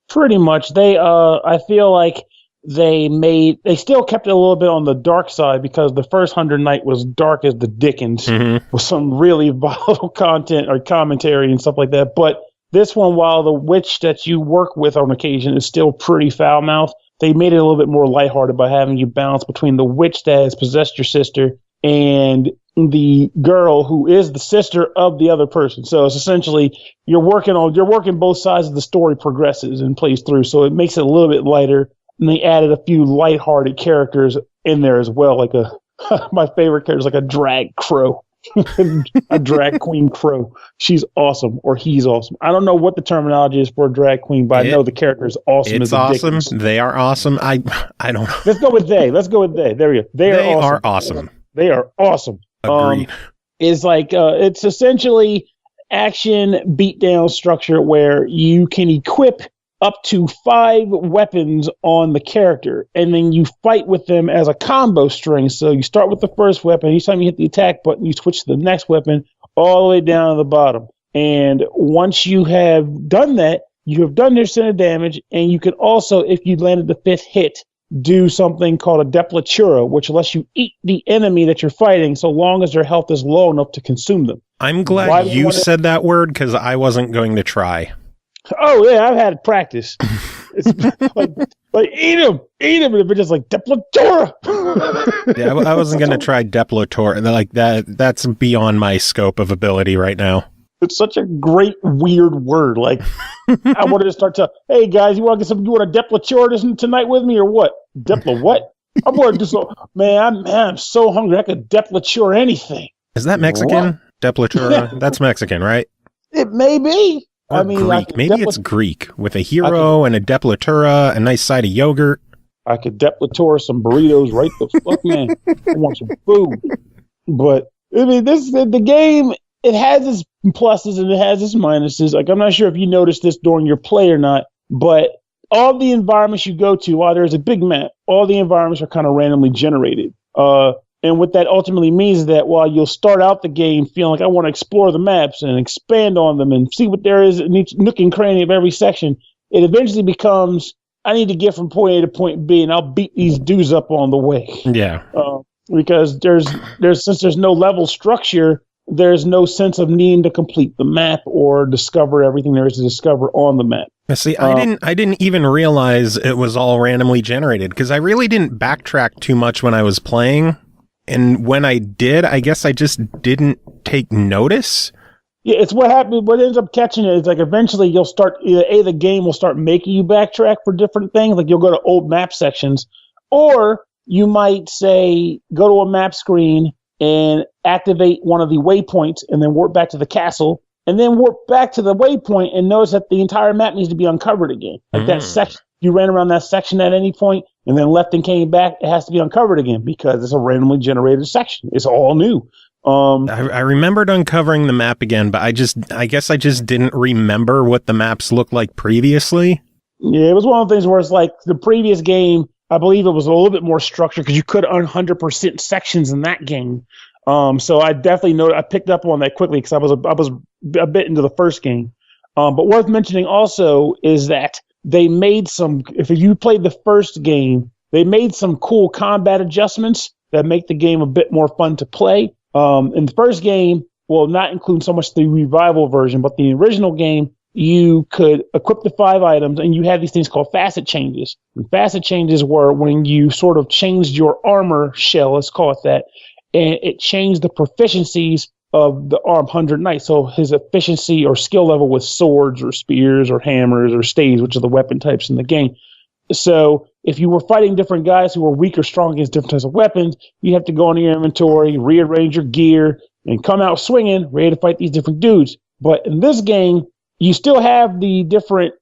Pretty much. I feel like they still kept it a little bit on the dark side because the first 100 Night was dark as the Dickens with some really volatile content or commentary and stuff like that. But this one, while the witch that you work with on occasion is still pretty foul-mouthed, they made it a little bit more lighthearted by having you balance between the witch that has possessed your sister and the girl who is the sister of the other person. So it's essentially you're working both sides of the story progresses and plays through. So it makes it a little bit lighter. And they added a few lighthearted characters in there as well. Like my favorite character is like a drag crow, a drag queen crow. She's awesome, or he's awesome. I don't know what the terminology is for a drag queen, but I know the character is awesome. It's awesome. They are awesome. I don't know. Let's go with they. There we go. They are awesome. They are awesome. Agreed. It's like it's essentially action beatdown structure where you can equip up to 5 weapons on the character, and then you fight with them as a combo string. So you start with the first weapon. Each time you hit the attack button, you switch to the next weapon all the way down to the bottom. And once you have done that, you have done your center damage, and you can also, if you landed the 5th hit, do something called a deplatura, which lets you eat the enemy that you're fighting so long as their health is low enough to consume them. I'm glad you said that word because I wasn't going to try. Oh, yeah, I've had practice. It's like eat him, and it's just like deplatura. Yeah, I wasn't going to try deplatura. Like that's beyond my scope of ability right now. It's such a great, weird word. Like, I wanted to start to, hey, guys, you want to get something? You want a deplatura tonight with me or what? Depla what? I'm going to do so. Man, I'm so hungry. I could deplatura anything. Is that Mexican? Deplatura? That's Mexican, right? It may be. Or Greek. Maybe it's Greek with a hero and a deplatura, a nice side of yogurt. I could deplatura some burritos right the fuck, man. I want some food. But, I mean, the game, it has its pluses and it has its minuses. Like, I'm not sure if you noticed this during your play or not, but all the environments you go to, while there's a big map, all the environments are kind of randomly generated. And what that ultimately means is that while you'll start out the game feeling like I want to explore the maps and expand on them and see what there is in each nook and cranny of every section, it eventually becomes, I need to get from point A to point B, and I'll beat these dudes up on the way. Yeah. Because since there's no level structure, there's no sense of needing to complete the map or discover everything there is to discover on the map. See, I didn't even realize it was all randomly generated because I really didn't backtrack too much when I was playing. And when I did, I guess I just didn't take notice. Yeah, it's what happened. What ends up catching it is like eventually you'll start, either the game will start making you backtrack for different things. Like you'll go to old map sections, or you might say, go to a map screen and activate one of the waypoints and then warp back to the castle and then warp back to the waypoint and notice that the entire map needs to be uncovered again. Like that section, you ran around that section at any point and then left and came back, it has to be uncovered again because it's a randomly generated section. It's all new. I remembered uncovering the map again, but I guess I just didn't remember what the maps looked like previously. Yeah, it was one of the things where it's like the previous game, I believe it was a little bit more structured because you could earn 100% sections in that game. So I definitely I picked up on that quickly because I was a bit into the first game. But worth mentioning also is that they made if you played the first game, they made some cool combat adjustments that make the game a bit more fun to play. In the first game, well, not including so much the revival version, but the original game, you could equip the 5 items and you had these things called facet changes. And facet changes were when you sort of changed your armor shell, let's call it that, and it changed the proficiencies of the armed 100 Knight. So his efficiency or skill level with swords or spears or hammers or staves, which are the weapon types in the game. So if you were fighting different guys who were weak or strong against different types of weapons, you have to go into your inventory, rearrange your gear, and come out swinging, ready to fight these different dudes. But in this game, you still have the different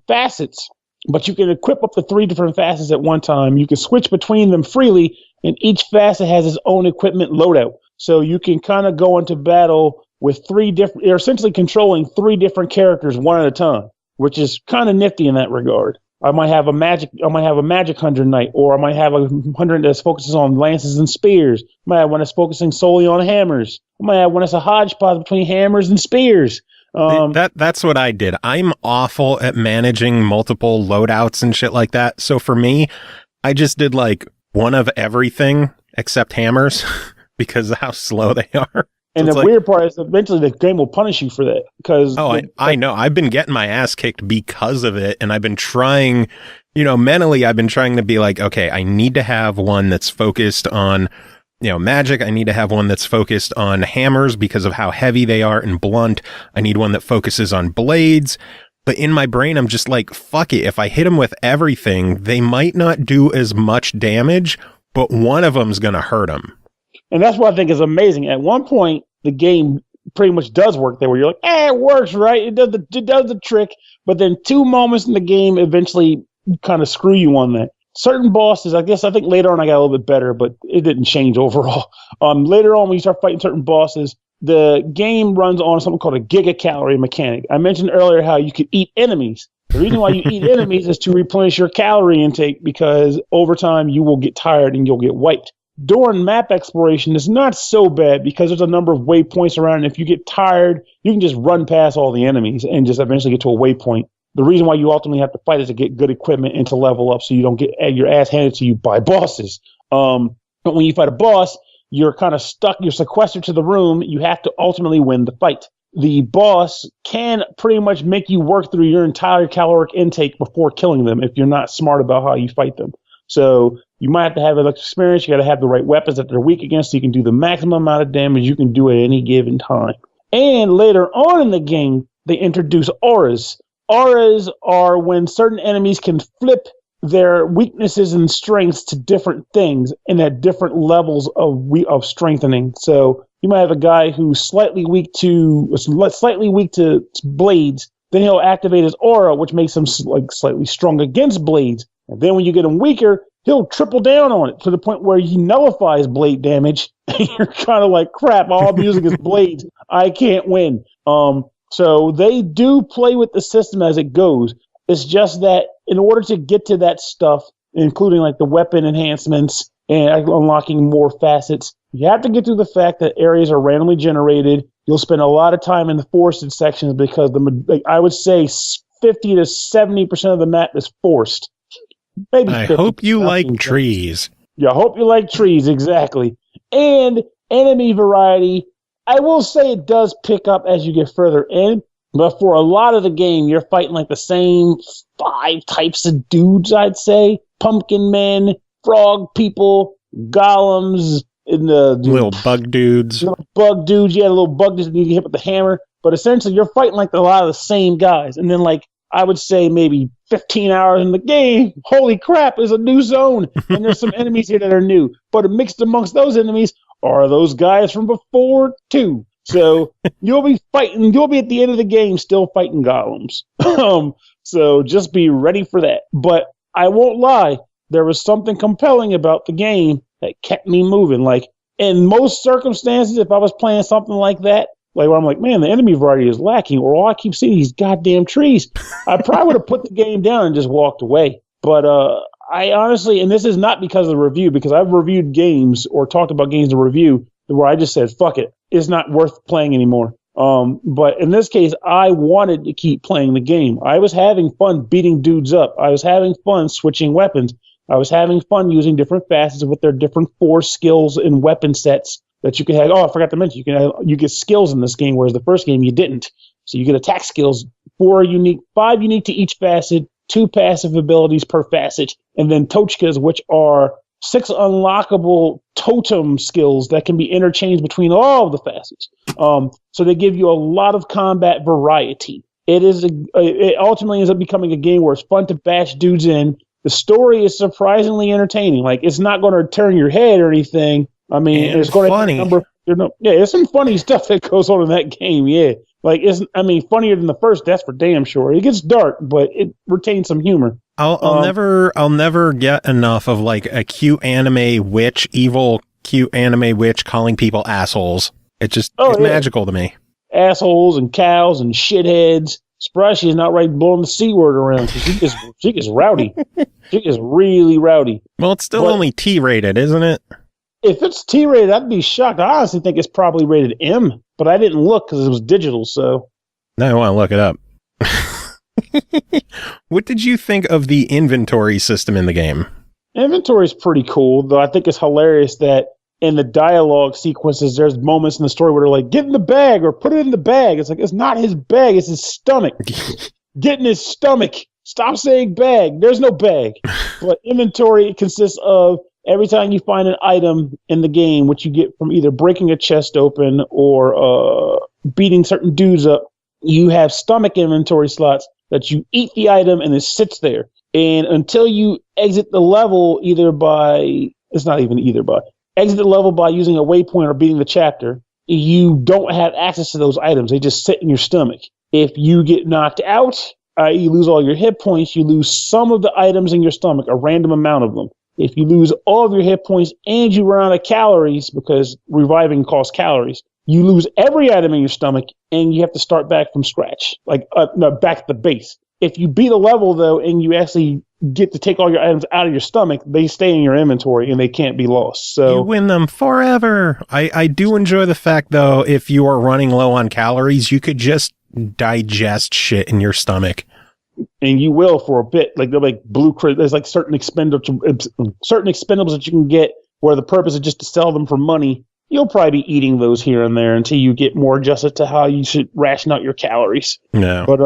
facets, but you can equip up to 3 different facets at one time. You can switch between them freely, and each facet has its own equipment loadout. So you can kind of go into battle with 3 different, you're essentially controlling 3 different characters one at a time, which is kind of nifty in that regard. I might have a magic 100 Knight, or I might have a 100 that focuses on lances and spears. I might have one that's focusing solely on hammers. I might have one that's a hodgepodge between hammers and spears. That's what I did. I'm awful at managing multiple loadouts and shit like that. So for me, I just did like one of everything except hammers because of how slow they are. And the weird part is eventually the game will punish you for that. Because I know. I've been getting my ass kicked because of it. And I've been trying, mentally, I've been trying to be like, okay, I need to have one that's focused on, magic. I need to have one that's focused on hammers because of how heavy they are and blunt. I need one that focuses on blades. But in my brain, I'm just like, fuck it. If I hit them with everything, they might not do as much damage, but one of them's going to hurt them. And that's what I think is amazing. At one point, the game pretty much does work there, where you're like, it works, right? It does the trick. But then 2 moments in the game eventually kind of screw you on that. Certain bosses, I think later on I got a little bit better, but it didn't change overall. Later on, when you start fighting certain bosses, the game runs on something called a gigacalorie mechanic. I mentioned earlier how you could eat enemies. The reason why you eat enemies is to replenish your calorie intake, because over time you will get tired and you'll get wiped. During map exploration, it's not so bad because there's a number of waypoints around, and if you get tired, you can just run past all the enemies and just eventually get to a waypoint. The reason why you ultimately have to fight is to get good equipment and to level up so you don't get your ass handed to you by bosses. But when you fight a boss, you're kind of stuck, you're sequestered to the room, you have to ultimately win the fight. The boss can pretty much make you work through your entire caloric intake before killing them if you're not smart about how you fight them. So you might have to have enough experience. You got to have the right weapons that they're weak against so you can do the maximum amount of damage you can do at any given time. And later on in the game, they introduce auras. Auras are when certain enemies can flip their weaknesses and strengths to different things and at different levels of strengthening. So you might have a guy who's slightly weak to blades. Then he'll activate his aura, which makes him slightly strong against blades. And then when you get him weaker, he'll triple down on it to the point where he nullifies blade damage. And you're kind of like, crap, all I'm using is blades. I can't win. So they do play with the system as it goes. It's just that in order to get to that stuff, including like the weapon enhancements and unlocking more facets, you have to get through the fact that areas are randomly generated. You'll spend a lot of time in the forested sections because I would say 50 to 70% of the map is forest. Maybe I hope you like trees. Yeah, I hope you like trees, exactly. And enemy variety, I will say it does pick up as you get further in, but for a lot of the game, you're fighting like the same 5 types of dudes, I'd say. Pumpkin men, frog people, golems, and the little bug dudes. The little bug dudes that need to hit with the hammer. But essentially, you're fighting like a lot of the same guys. And then like, I would say maybe 15 hours in the game, holy crap, there's a new zone. And there's some enemies here that are new. But mixed amongst those enemies are those guys from before, too. So you'll be at the end of the game still fighting golems. So just be ready for that. But I won't lie, there was something compelling about the game that kept me moving. Like, in most circumstances, if I was playing something like that, like where I'm like, man, the enemy variety is lacking, or all I keep seeing these goddamn trees, I probably would have put the game down and just walked away. But I honestly, and this is not because of the review, because I've reviewed games or talked about games to review where I just said, fuck it, it's not worth playing anymore. But in this case, I wanted to keep playing the game. I was having fun beating dudes up. I was having fun switching weapons. I was having fun using different facets with their different force skills and weapon sets that you can have. Oh, I forgot to mention, you get skills in this game, whereas the first game you didn't. So you get attack skills, 5 unique to each facet, 2 passive abilities per facet, and then tochkas, which are 6 unlockable totem skills that can be interchanged between all of the facets. So they give you a lot of combat variety. It ultimately ends up becoming a game where it's fun to bash dudes in. The story is surprisingly entertaining. Like, it's not going to turn your head or anything. I mean, and it's going funny. There's some funny stuff that goes on in that game. Yeah, like funnier than the first. That's for damn sure. It gets dark, but it retains some humor. I'll never get enough of like a evil cute anime witch calling people assholes. It's magical to me. Assholes and cows and shitheads. Surprised she's not blowing the C word around. She gets rowdy. She gets really rowdy. Well, it's still only T-rated, isn't it? If it's T-rated, I'd be shocked. I honestly think it's probably rated M, but I didn't look because it was digital. So, Now I want to look it up. What did you think of the inventory system in the game? Inventory is pretty cool, though I think it's hilarious that in the dialogue sequences, there's moments in the story where they're like, get in the bag or put it in the bag. It's like, it's not his bag, it's his stomach. Get in his stomach. Stop saying bag. There's no bag. But inventory consists of every time you find an item in the game, which you get from either breaking a chest open or beating certain dudes up, you have stomach inventory slots that you eat the item and it sits there. And until you exit the level exit the level by using a waypoint or beating the chapter, you don't have access to those items. They just sit in your stomach. If you get knocked out, you lose all your hit points, you lose some of the items in your stomach, a random amount of them. If you lose all of your hit points and you run out of calories, because reviving costs calories, you lose every item in your stomach and you have to start back from scratch, back at the base. If you beat a level, though, and you actually get to take all your items out of your stomach, they stay in your inventory and they can't be lost. So you win them forever. I do enjoy the fact, though, if you are running low on calories, you could just digest shit in your stomach. And you will for a bit. Like they're like there's like certain expendables that you can get where the purpose is just to sell them for money. You'll probably be eating those here and there until you get more adjusted to how you should ration out your calories. No. But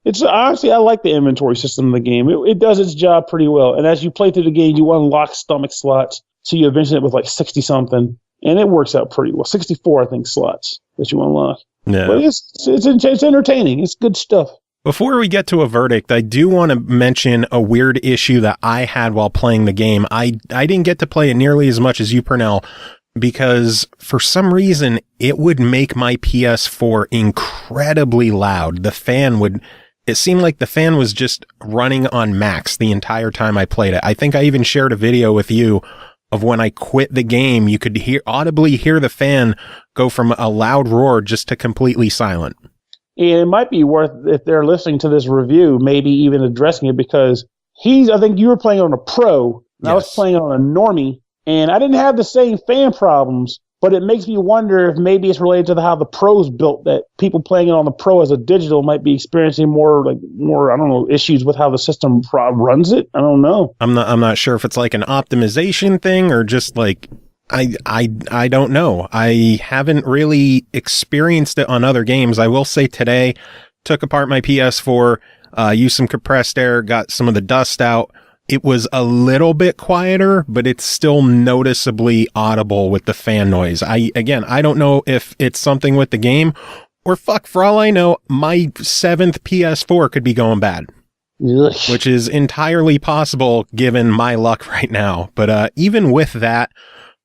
it's honestly, I like the inventory system in the game. It does its job pretty well. And as you play through the game, you unlock stomach slots. So you eventually end up with like 60 something, and it works out pretty well. 64, I think, slots that you unlock. Yeah. But it's entertaining. It's good stuff. Before we get to a verdict, I do want to mention a weird issue that I had while playing the game. I didn't get to play it nearly as much as you, Pernell, because for some reason it would make my PS4 incredibly loud. It seemed like the fan was just running on max the entire time I played it. I think I even shared a video with you of when I quit the game. You could audibly hear the fan go from a loud roar just to completely silent. And it might be worth, if they're listening to this review, maybe even addressing it, because I think you were playing on a pro, and I was playing on a normie, and I didn't have the same fan problems, but it makes me wonder if maybe it's related to how the pro's built, that people playing it on the pro as a digital might be experiencing more, I don't know, issues with how the system runs it. I don't know. I'm not sure if it's like an optimization thing or just like, I don't know. I haven't really experienced it on other games. I will say today, took apart my PS4, used some compressed air, got some of the dust out. It was a little bit quieter, but it's still noticeably audible with the fan noise. I don't know if it's something with the game, or for all I know, my 7th PS4 could be going bad. Ugh. Which is entirely possible given my luck right now. But even with that,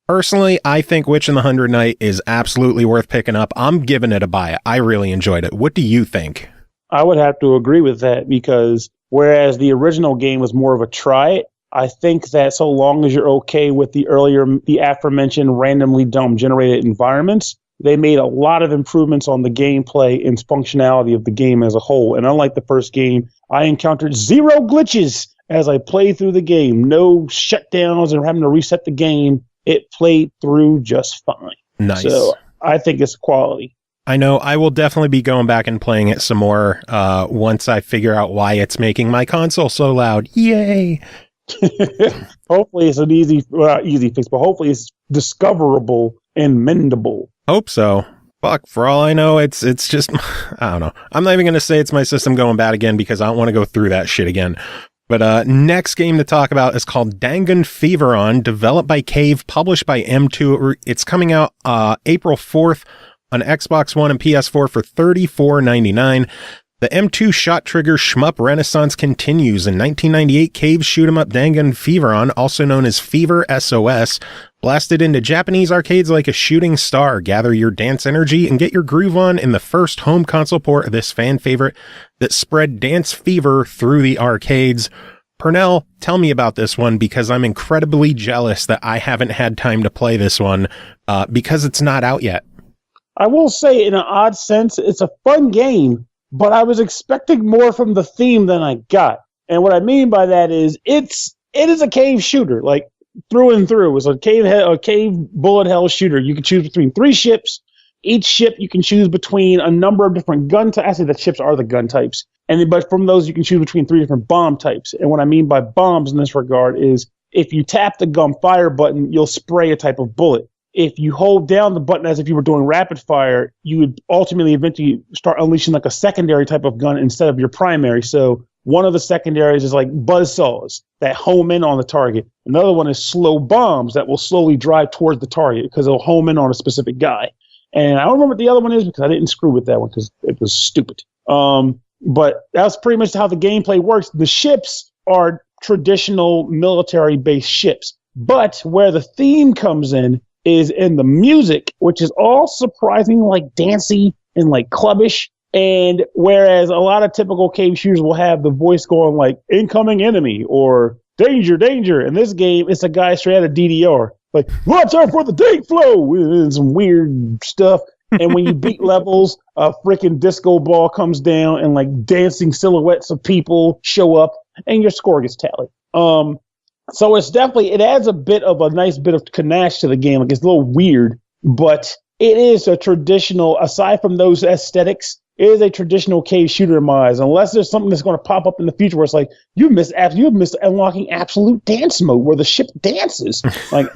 personally, I think Witch in the 100 Night is absolutely worth picking up. I'm giving it a buy. I really enjoyed it. What do you think? I would have to agree with that, because whereas the original game was more of a try it, I think that so long as you're okay with the aforementioned randomly generated environments, they made a lot of improvements on the gameplay and functionality of the game as a whole. And unlike the first game, I encountered 0 glitches as I played through the game. No shutdowns or having to reset the game. It played through just fine. Nice. So I think it's quality. I know I will definitely be going back and playing it some more once I figure out why it's making my console so loud. Yay! Hopefully it's an easy fix, but hopefully it's discoverable and mendable. Hope so. Fuck, for all I know, it's just, I don't know. I'm not even going to say it's my system going bad again because I don't want to go through that shit again. But next game to talk about is called Dangun Feveron, developed by Cave, published by M2. It's coming out April 4th on Xbox One and PS4 for $34.99. The M2 shot trigger shmup renaissance continues. In 1998, Cave shoot 'em up Dangun Feveron, also known as Fever SOS, blasted into Japanese arcades like a shooting star. Gather your dance energy and get your groove on in the first home console port of this fan favorite that spread dance fever through the arcades. Pernell, tell me about this one, because I'm incredibly jealous that I haven't had time to play this one because it's not out yet. I will say, in an odd sense, it's a fun game, but I was expecting more from the theme than I got. And what I mean by that is it is a cave shooter, like through and through. It's a cave bullet hell shooter. You can choose between 3 ships. Each ship you can choose between a number of different gun types. Actually, the ships are the gun types. But from those, you can choose between 3 different bomb types. And what I mean by bombs in this regard is if you tap the gun fire button, you'll spray a type of bullet. If you hold down the button as if you were doing rapid fire, you would ultimately eventually start unleashing like a secondary type of gun instead of your primary. So one of the secondaries is like buzzsaws that home in on the target. Another one is slow bombs that will slowly drive towards the target because it'll home in on a specific guy. And I don't remember what the other one is because I didn't screw with that one because it was stupid. But that's pretty much how the gameplay works. The ships are traditional military-based ships. But where the theme comes in is in the music, which is all surprisingly like dancey and like clubbish. And whereas a lot of typical cave shooters will have the voice going like incoming enemy or danger, danger. In this game, it's a guy straight out of DDR. Like, watch out for the tank flow and some weird stuff. And when you beat levels, a freaking disco ball comes down and like dancing silhouettes of people show up and your score gets tallied. So it's definitely, it adds a nice bit of panache to the game. Like it's a little weird, but it is a traditional, aside from those aesthetics, it is a traditional cave shooter in my eyes. Unless there's something that's going to pop up in the future where it's like, you've missed unlocking absolute dance mode where the ship dances. Like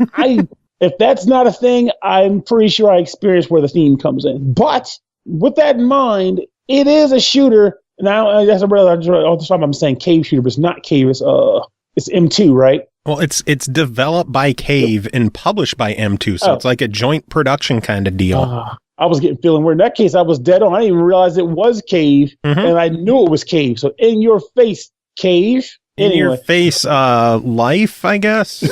if that's not a thing, I'm pretty sure I experienced where the theme comes in. But with that in mind, it is a shooter. Now, that's all the time I'm saying cave shooter, but it's not cave. It's M2, right? Well, it's developed by Cave and published by M2, so it's like a joint production kind of deal. I was getting feeling weird. In that case, I was dead on. I didn't even realize it was Cave, and I knew it was Cave. So in your face, Cave. In your face, life, I guess.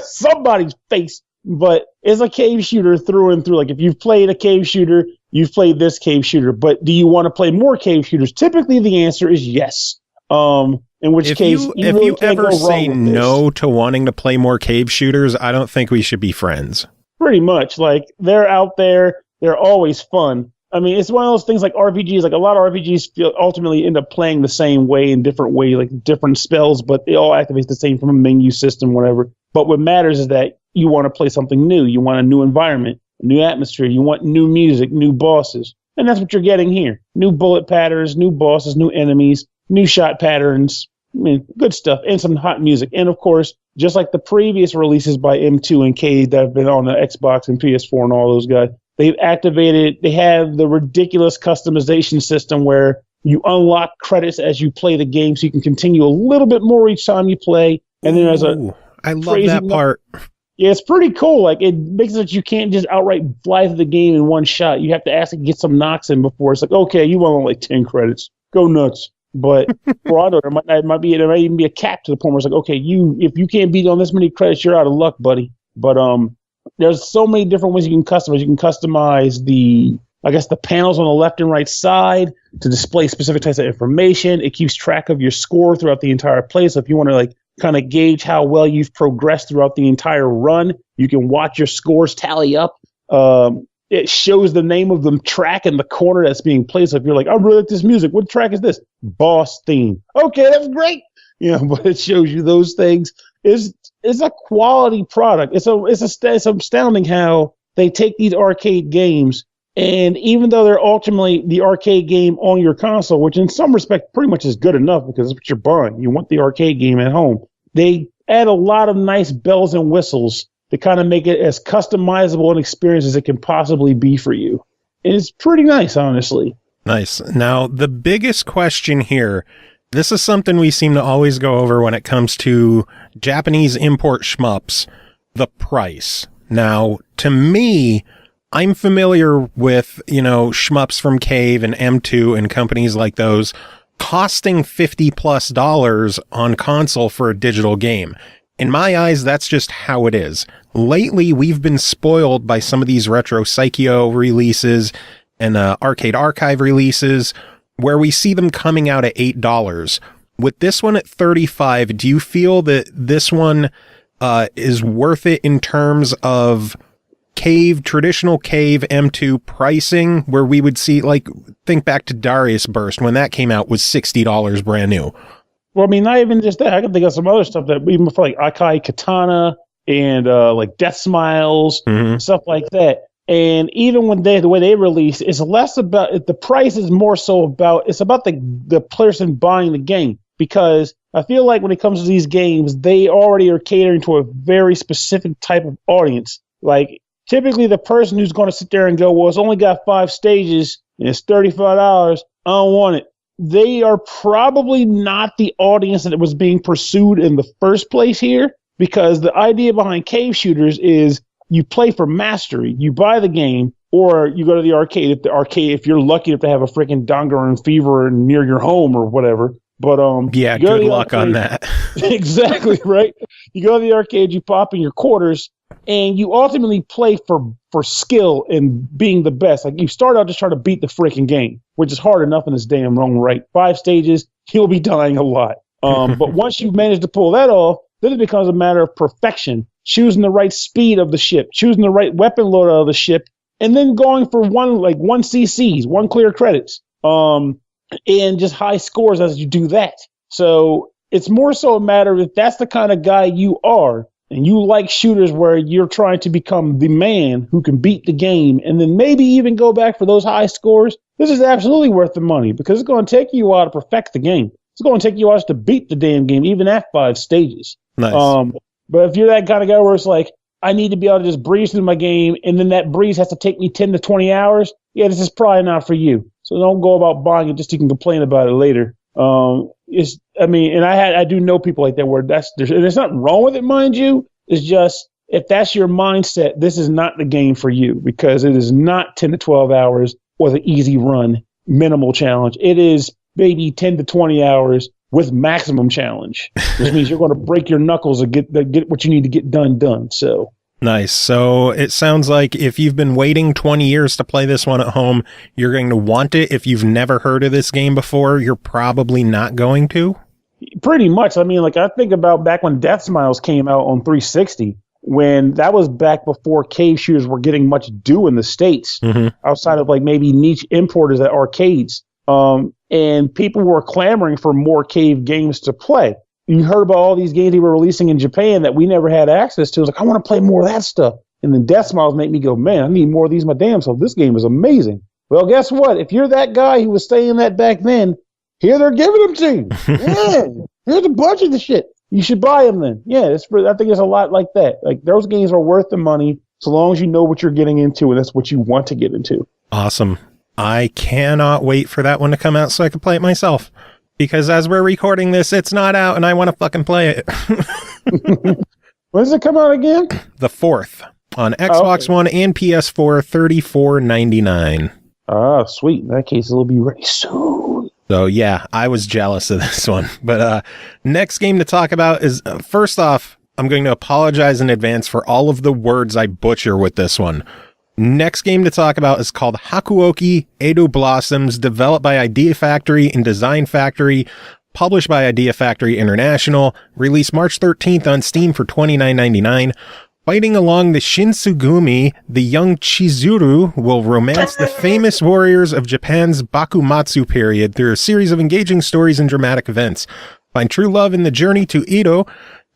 Somebody's face. But it's a cave shooter through and through. Like if you've played a cave shooter, you've played this cave shooter. But do you want to play more cave shooters? Typically, the answer is yes. In which case, if you ever say no to wanting to play more cave shooters, I don't think we should be friends. Pretty much. Like they're out there. They're always fun. I mean, it's one of those things like RPGs. Like a lot of RPGs ultimately end up playing the same way in different ways, like different spells, but they all activate the same from a menu system, whatever. But what matters is that you want to play something new. You want a new environment, a new atmosphere. You want new music, new bosses. And that's what you're getting here. New bullet patterns, new bosses, new enemies, new shot patterns. I mean, good stuff. And some hot music. And of course, just like the previous releases by M2 and K that have been on the Xbox and PS4 and all those guys, they have the ridiculous customization system where you unlock credits as you play the game so you can continue a little bit more each time you play. And then there's I love that part. Yeah, it's pretty cool. Like it makes it that you can't just outright fly through the game in one shot. You have to actually get some knocks in before it's like, okay, you want like 10 credits. Go nuts. But for auto, there might even be a cap to the point where it's like, okay, if you can't beat on this many credits, you're out of luck, buddy. But there's so many different ways you can customize. You can customize the panels on the left and right side to display specific types of information. It keeps track of your score throughout the entire play. So if you want to like kind of gauge how well you've progressed throughout the entire run, you can watch your scores tally up. It shows the name of the track in the corner that's being played. So if you're like, I really like this music, what track is this? Boss theme. Okay, that's great. But it shows you those things. It's a quality product. It's astounding how they take these arcade games, and even though they're ultimately the arcade game on your console, which in some respect pretty much is good enough because it's what you're buying. You want the arcade game at home. They add a lot of nice bells and whistles to kind of make it as customizable an experience as it can possibly be for you. And it's pretty nice, honestly. Nice. Now, the biggest question here, this is something we seem to always go over when it comes to Japanese import shmups, the price. Now, to me, I'm familiar with, shmups from Cave and M2 and companies like those costing $50+ on console for a digital game. In my eyes, that's just how it is. Lately, we've been spoiled by some of these Retro Psycho releases and Arcade Archive releases where we see them coming out at $8. With this one at $35, do you feel that this one is worth it in terms of traditional Cave M2 pricing, where we would see, like, think back to Darius Burst when that came out was $60 brand new? Well, I mean, not even just that. I can think of some other stuff that even for like Akai Katana and like Death Smiles, stuff like that. And even when the way they release, it's less about the price is more so about it's about the person buying the game, because I feel like when it comes to these games, they already are catering to a very specific type of audience. Like typically the person who's going to sit there and go, well, it's only got 5 stages and it's $35. I don't want it. They are probably not the audience that was being pursued in the first place here, because the idea behind cave shooters is you play for mastery. You buy the game, or you go to the arcade. If you're lucky enough to have a freaking Dangun Feveron near your home or whatever. But yeah, good luck on that. Exactly, right? You go to the arcade, you pop in your quarters, and you ultimately play for skill and being the best. Like you start out just trying to beat the freaking game, which is hard enough in this damn wrong right. 5 stages, you'll be dying a lot. But once you manage to pull that off, then it becomes a matter of perfection, choosing the right speed of the ship, choosing the right weapon load of the ship, and then going for one CCs, 1 clear credits, and just high scores as you do that. So it's more so a matter of if that's the kind of guy you are, and you like shooters where you're trying to become the man who can beat the game and then maybe even go back for those high scores, this is absolutely worth the money, because it's going to take you a while to perfect the game. It's going to take you a while to beat the damn game, even at 5 stages. Nice. But if you're that kind of guy where it's like, I need to be able to just breeze through my game, and then that breeze has to take me 10 to 20 hours, yeah, this is probably not for you. So don't go about buying it just so you can complain about it later. I do know people like that where there's nothing wrong with it, mind you. It's just, if that's your mindset, this is not the game for you, because it is not 10 to 12 hours with an easy run, minimal challenge. It is maybe 10 to 20 hours with maximum challenge, which means you're going to break your knuckles and get what you need to get done. So nice. So it sounds like if you've been waiting 20 years to play this one at home, you're going to want it. If you've never heard of this game before, you're probably not going to. Pretty much. I mean, like I think about back when Death Smiles came out on 360, when that was back before cave shooters were getting much due in the States, outside of like maybe niche importers at arcades. And people were clamoring for more cave games to play. You heard about all these games they were releasing in Japan that we never had access to. It was like, I want to play more of that stuff. And then Death Smiles make me go, man, I need more of these my damn self. This game is amazing. Well, guess what? If you're that guy who was saying that back then, here they're giving them to you. Yeah, here's a bunch of the shit. You should buy them then. Yeah, I think it's a lot like that. Like those games are worth the money so long as you know what you're getting into and that's what you want to get into. Awesome. I cannot wait for that one to come out so I can play it myself. Because as we're recording this, it's not out and I want to fucking play it. When does it come out again? The 4th on Xbox One and PS4, $34.99. Ah, sweet. In that case, it'll be ready soon. So yeah, I was jealous of this one. But next game to talk about is, first off, I'm going to apologize in advance for all of the words I butcher with this one. Next game to talk about is called Hakuoki, Edo Blossoms, developed by Idea Factory and Design Factory, published by Idea Factory International, released March 13th on Steam for $29.99. Fighting along the Shinsugumi, the young Chizuru will romance the famous warriors of Japan's Bakumatsu period through a series of engaging stories and dramatic events. Find true love in the journey to Edo.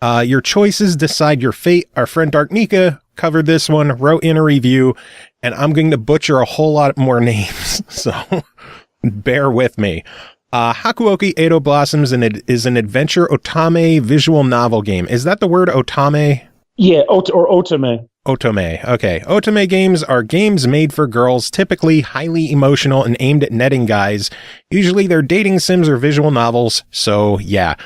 Your choices decide your fate. Our friend DarkMika covered this one, wrote in a review, and I'm going to butcher a whole lot more names, so bear with me. Hakuoki Edo Blossoms is an adventure otame visual novel game. Is that the word otame? Yeah, or otame. Otame. Okay. Otame games are games made for girls, typically highly emotional and aimed at netting guys. Usually they're dating sims or visual novels, so yeah.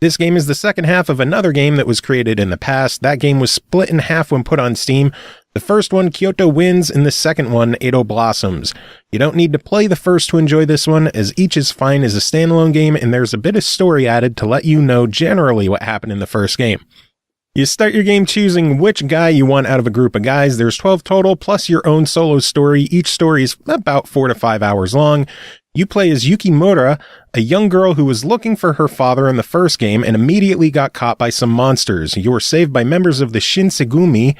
This game is the second half of another game that was created in the past. That game was split in half when put on Steam. The first one, Kyoto wins, and the second one, Edo Blossoms. You don't need to play the first to enjoy this one, as each is fine as a standalone game, and there's a bit of story added to let you know generally what happened in the first game. You start your game choosing which guy you want out of a group of guys. There's 12 total, plus your own solo story. Each story is about 4 to 5 hours long. You play as Yukimura, a young girl who was looking for her father in the first game and immediately got caught by some monsters. You were saved by members of the Shinsengumi,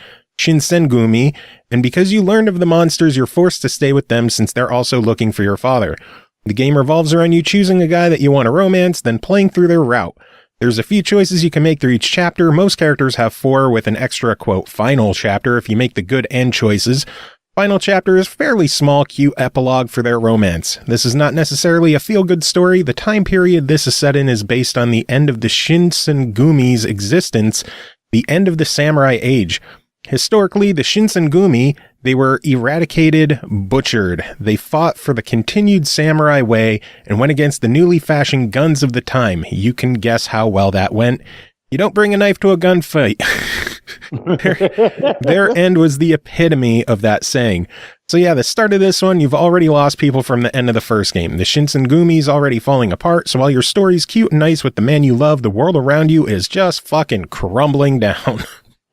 and because you learned of the monsters, you're forced to stay with them since they're also looking for your father. The game revolves around you choosing a guy that you want to romance, then playing through their route. There's a few choices you can make through each chapter. Most characters have 4 with an extra, quote, final chapter if you make the good end choices. Final chapter is fairly small, cute epilogue for their romance. This is not necessarily a feel-good story. The time period this is set in is based on the end of the Shinsengumi's existence, the end of the samurai age. Historically, the Shinsengumi, they were eradicated, butchered. They fought for the continued samurai way and went against the newly fashioned guns of the time. You can guess how well that went. You don't bring a knife to a gunfight. Their end was the epitome of that saying. So yeah, the start of this one, you've already lost people from the end of the first game. The Shinsengumi's already falling apart, so while your story's cute and nice with the man you love, the world around you is just fucking crumbling down.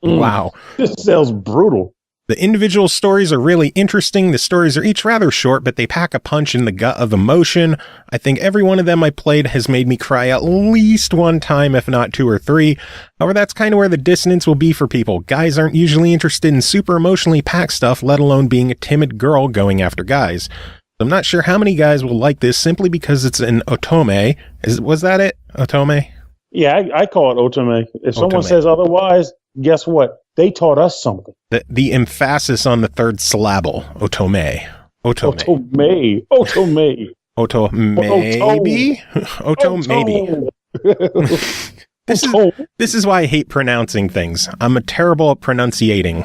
Wow. This sounds brutal. The individual stories are really interesting. The stories are each rather short, but they pack a punch in the gut of emotion. I think every one of them I played has made me cry at least one time, if not two or three. However, that's kind of where the dissonance will be for people. Guys aren't usually interested in super emotionally packed stuff, let alone being a timid girl going after guys. I'm not sure how many guys will like this simply because it's an otome. Was that it? Otome? Yeah, I call it otome. If someone Otome. says otherwise, guess what? They taught us something. The emphasis on the third syllable. Otome. Otome. Otome. Oto maybe? Oto maybe. This is why I hate pronouncing things. I'm terrible at pronunciating.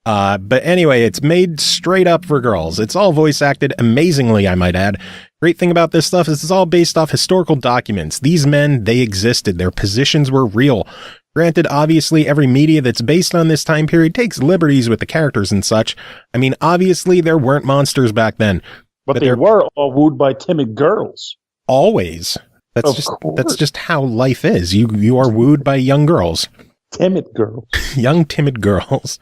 But anyway, it's made straight up for girls. It's all voice acted amazingly, I might add. Great thing about this stuff is it's all based off historical documents. These men, they existed. Their positions were real. Granted, obviously, every media that's based on this time period takes liberties with the characters and such. I mean, obviously, there weren't monsters back then. But they were all wooed by timid girls. Always. That's just how life is. You are wooed by young girls. Timid girls. Young, timid girls.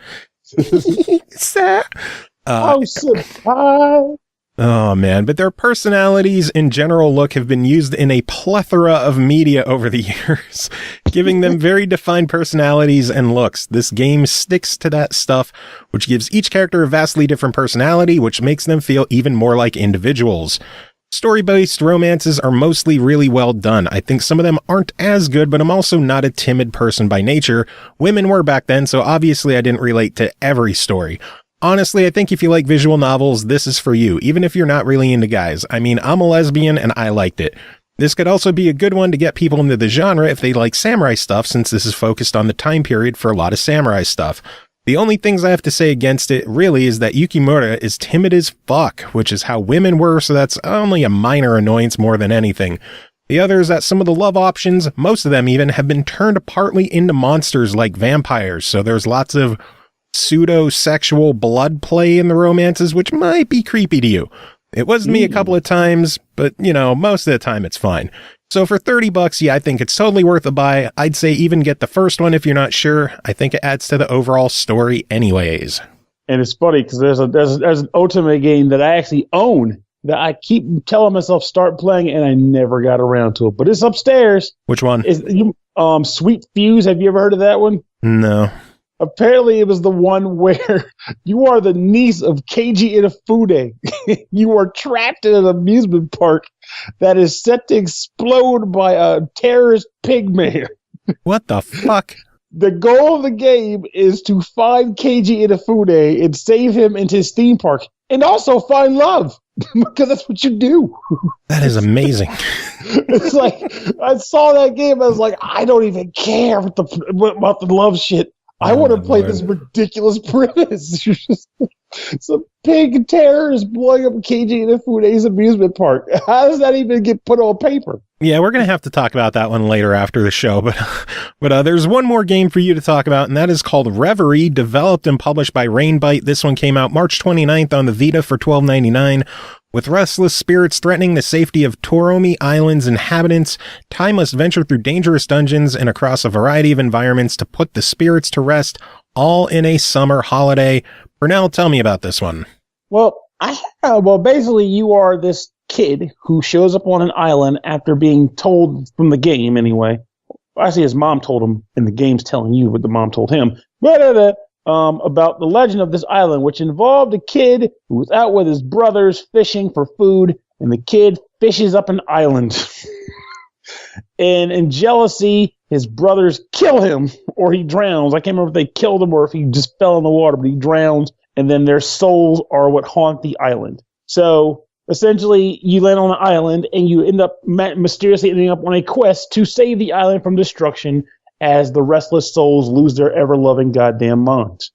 Oh man, but their personalities and general look have been used in a plethora of media over the years, giving them very defined personalities and looks. This game sticks to that stuff, which gives each character a vastly different personality, which makes them feel even more like individuals. Story-based romances are mostly really well done. I think some of them aren't as good, but I'm also not a timid person by nature. Women were back then, so obviously I didn't relate to every story. Honestly, I think if you like visual novels, this is for you, even if you're not really into guys. I mean, I'm a lesbian and I liked it. This could also be a good one to get people into the genre if they like samurai stuff, since this is focused on the time period for a lot of samurai stuff. The only things I have to say against it really is that Yukimura is timid as fuck, which is how women were, so that's only a minor annoyance more than anything. The other is that some of the love options, most of them even, have been turned partly into monsters like vampires, so there's lots of pseudo-sexual blood play in the romances, which might be creepy to you. It was me a couple of times, but, you know, most of the time it's fine. So for $30, yeah, I think it's totally worth a buy. I'd say even get the first one if you're not sure. I think it adds to the overall story anyways. And it's funny because there's an Otome game that I actually own that I keep telling myself start playing and I never got around to it. But it's upstairs. Which one? Sweet Fuse. Have you ever heard of that one? No. Apparently, it was the one where you are the niece of Keiji Inafune. You are trapped in an amusement park that is set to explode by a terrorist pigman. What the fuck? The goal of the game is to find Keiji Inafune and save him into his theme park, and also find love, because that's what you do. That is amazing. It's like, I saw that game, I was like, I don't even care about the love shit. I want to play this ridiculous premise. Some pig terrorist blowing up Keiji Inafune's amusement park. How does that even get put on paper? Yeah, we're going to have to talk about that one later after the show, but there's one more game for you to talk about, and that is called Reverie, developed and published by Rainbite. This one came out March 29th on the Vita for $12.99. With restless spirits threatening the safety of Toromi Island's inhabitants, Tai must venture through dangerous dungeons and across a variety of environments to put the spirits to rest, all in a summer holiday. Pernell, tell me about this one. Well, basically you are this kid who shows up on an island after being told from the game anyway. Actually, his mom told him, and the game's telling you what the mom told him. About the legend of this island, which involved a kid who was out with his brothers fishing for food, and the kid fishes up an island. And in jealousy, his brothers kill him, or he drowns. I can't remember if they killed him or if he just fell in the water, but he drowns, and then their souls are what haunt the island. So essentially, you land on an island, and you end up mysteriously ending up on a quest to save the island from destruction as the restless souls lose their ever-loving goddamn minds.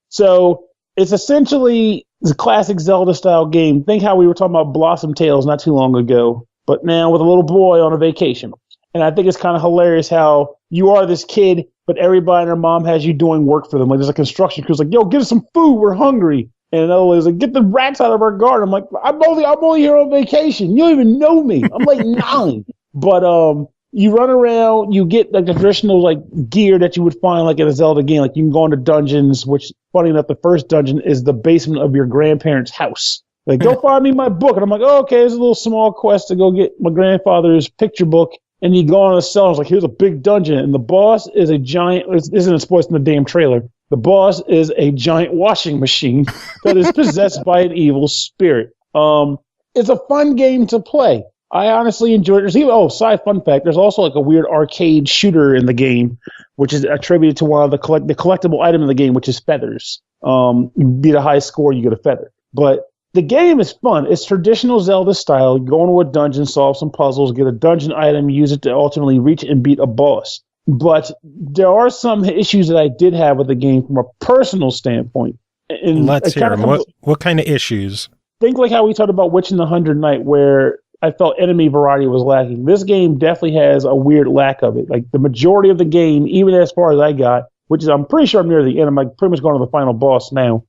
So it's essentially the classic Zelda-style game. Think how we were talking about Blossom Tales not too long ago, but now with a little boy on a vacation. And I think it's kind of hilarious how you are this kid, but everybody and their mom has you doing work for them. Like there's a construction crew's like, yo, give us some food, we're hungry. And another one is like, get the rats out of our garden. I'm like, I'm only here on vacation. You don't even know me. I'm like 9. But you run around, you get like the traditional like gear that you would find like in a Zelda game. Like you can go into dungeons, which funny enough, the first dungeon is the basement of your grandparents' house. Like, go find me my book. And I'm like, oh, okay, there's a little small quest to go get my grandfather's picture book. And you go on a cell, it's like, here's a big dungeon. And the boss is a giant, this isn't spoiled in the damn trailer. The boss is a giant washing machine that is possessed by an evil spirit. It's a fun game to play. I honestly enjoyed it. There's even, side fun fact, there's also like a weird arcade shooter in the game, which is attributed to one of the collectible item in the game, which is feathers. You beat a high score, you get a feather. But the game is fun. It's traditional Zelda style. You go into a dungeon, solve some puzzles, get a dungeon item, use it to ultimately reach and beat a boss. But there are some issues that I did have with the game from a personal standpoint. And let's hear them. What kind of issues? Think like how we talked about Witch in the 100 Night, where I felt enemy variety was lacking. This game definitely has a weird lack of it. Like the majority of the game, even as far as I got, which is I'm pretty sure I'm near the end. I'm like pretty much going to the final boss now.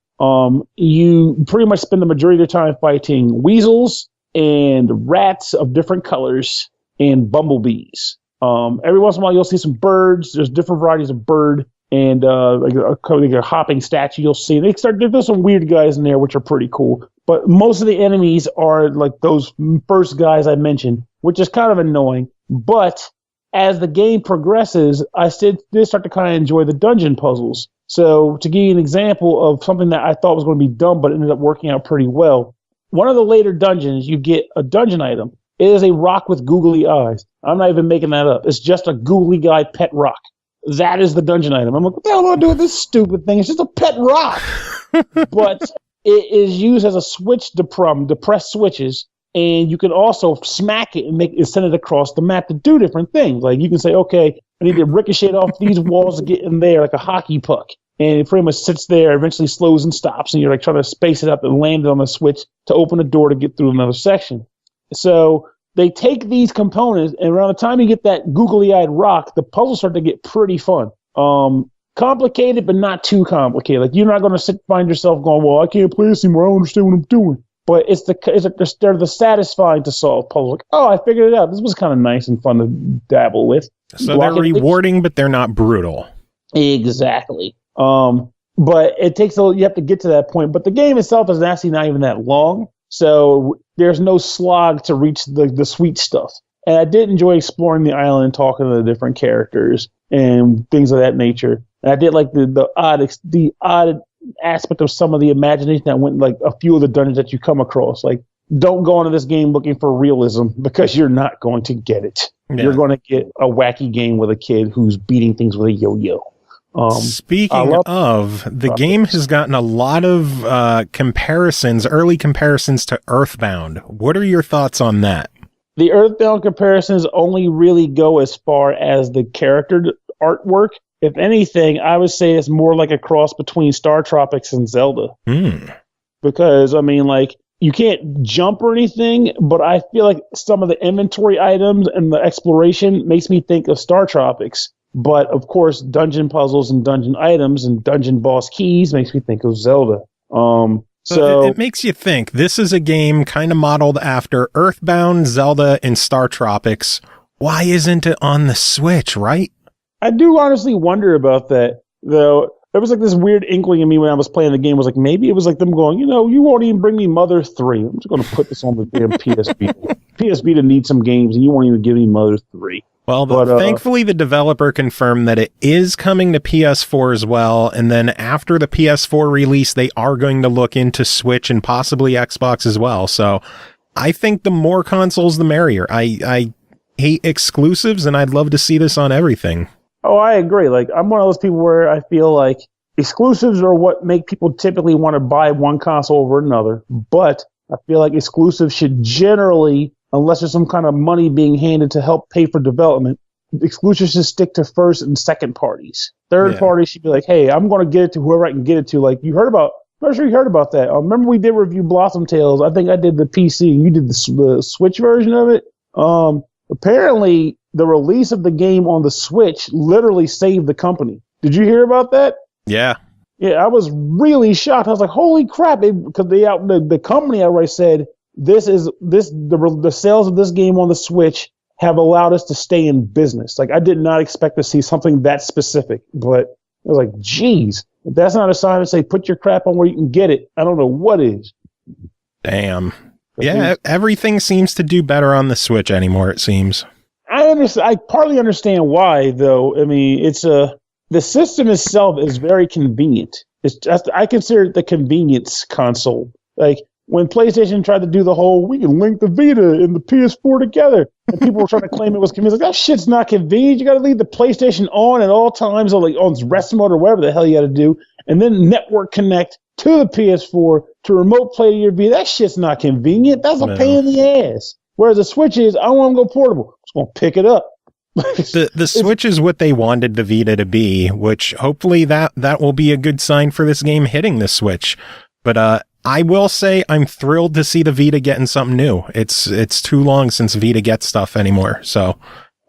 You pretty much spend the majority of your time fighting weasels and rats of different colors and bumblebees. Every once in a while you'll see some birds. There's different varieties of bird and like a hopping statue you'll see. There's some weird guys in there which are pretty cool. But most of the enemies are like those first guys I mentioned, which is kind of annoying. But as the game progresses, I did start to kind of enjoy the dungeon puzzles. So to give you an example of something that I thought was going to be dumb but ended up working out pretty well, one of the later dungeons, you get a dungeon item. It is a rock with googly eyes. I'm not even making that up. It's just a googly eye pet rock. That is the dungeon item. I'm like, what the hell do I do with this stupid thing? It's just a pet rock. But it is used as a switch to press switches, and you can also smack it and send it across the map to do different things. Like you can say, okay, I need to ricochet off these walls to get in there like a hockey puck. And it pretty much sits there, eventually slows and stops, and you're like trying to space it up and land it on the switch to open a door to get through another section. So they take these components, and around the time you get that googly-eyed rock, the puzzles start to get pretty fun. Complicated, but not too complicated. Like you're not going to find yourself going, well, I can't play this anymore. I don't understand what I'm doing. But they're the satisfying to solve puzzles. Like, oh, I figured it out. This was kind of nice and fun to dabble with. So they're rewarding, but they're not brutal. Exactly. But it takes you have to get to that point. But the game itself is actually not even that long. So there's no slog to reach the sweet stuff. And I did enjoy exploring the island and talking to the different characters and things of that nature. And I did like the odd aspect of some of the imagination that went like a few of the dungeons that you come across. Like, don't go into this game looking for realism because you're not going to get it. Yeah. You're going to get a wacky game with a kid who's beating things with a yo-yo. Speaking of, the game has gotten a lot of early comparisons to Earthbound. What are your thoughts on that? The Earthbound comparisons only really go as far as the character artwork. If anything, I would say it's more like a cross between Star Tropics and Zelda. Because, I mean, like, you can't jump or anything, but I feel like some of the inventory items and the exploration makes me think of Star Tropics. But, of course, dungeon puzzles and dungeon items and dungeon boss keys makes me think of Zelda. So it makes you think. This is a game kind of modeled after Earthbound, Zelda, and Star Tropics. Why isn't it on the Switch, right? I do honestly wonder about that, though. There was like this weird inkling in me when I was playing the game. Was like, maybe it was like them going, you won't even bring me Mother 3. I'm just going to put this on the damn PS Vita. PS Vita needs some games, and you won't even give me Mother 3. Well, thankfully, the developer confirmed that it is coming to PS4 as well. And then after the PS4 release, they are going to look into Switch and possibly Xbox as well. So I think the more consoles, the merrier. I hate exclusives, and I'd love to see this on everything. Oh, I agree. Like, I'm one of those people where I feel like exclusives are what make people typically want to buy one console over another, but I feel like exclusives should generally, unless there's some kind of money being handed to help pay for development, exclusives should stick to first and second parties. Third parties should be like, hey, I'm going to get it to whoever I can get it to. Like, you heard about, I'm not sure you heard about that. Remember we did review Blossom Tales. I think I did the PC and you did the Switch version of it. Apparently, the release of the game on the Switch literally saved the company. Did you hear about that? Yeah. Yeah, I was really shocked. I was like, holy crap. Because the company outright said, the sales of this game on the Switch have allowed us to stay in business. Like, I did not expect to see something that specific, but I was like, geez, if that's not a sign to say put your crap on where you can get it, I don't know what is. Damn. Yeah, everything seems to do better on the Switch anymore, it seems. I understand. I partly understand why, though. I mean, the system itself is very convenient. I consider it the convenience console. Like, when PlayStation tried to do the whole, we can link the Vita and the PS4 together, and people were trying to claim it was convenient. Like, that shit's not convenient. You got to leave the PlayStation on at all times, or like on rest mode or whatever the hell you got to do, and then network connect to the PS4 to remote play to your Vita. That shit's not convenient. That's a pain in the ass. Whereas the Switch is, I want to go portable. I'm just going to pick it up. The Switch is what they wanted the Vita to be, which hopefully that will be a good sign for this game hitting the Switch. But I will say I'm thrilled to see the Vita getting something new. It's too long since Vita gets stuff anymore. So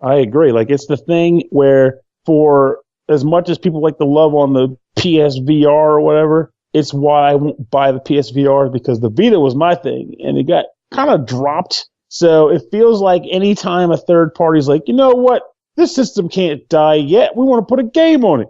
I agree. Like, it's the thing where, for as much as people like to love on the PSVR or whatever, it's why I won't buy the PSVR, because the Vita was my thing and it got kind of dropped. So it feels like anytime a third party's like, you know what, this system can't die yet, we want to put a game on it.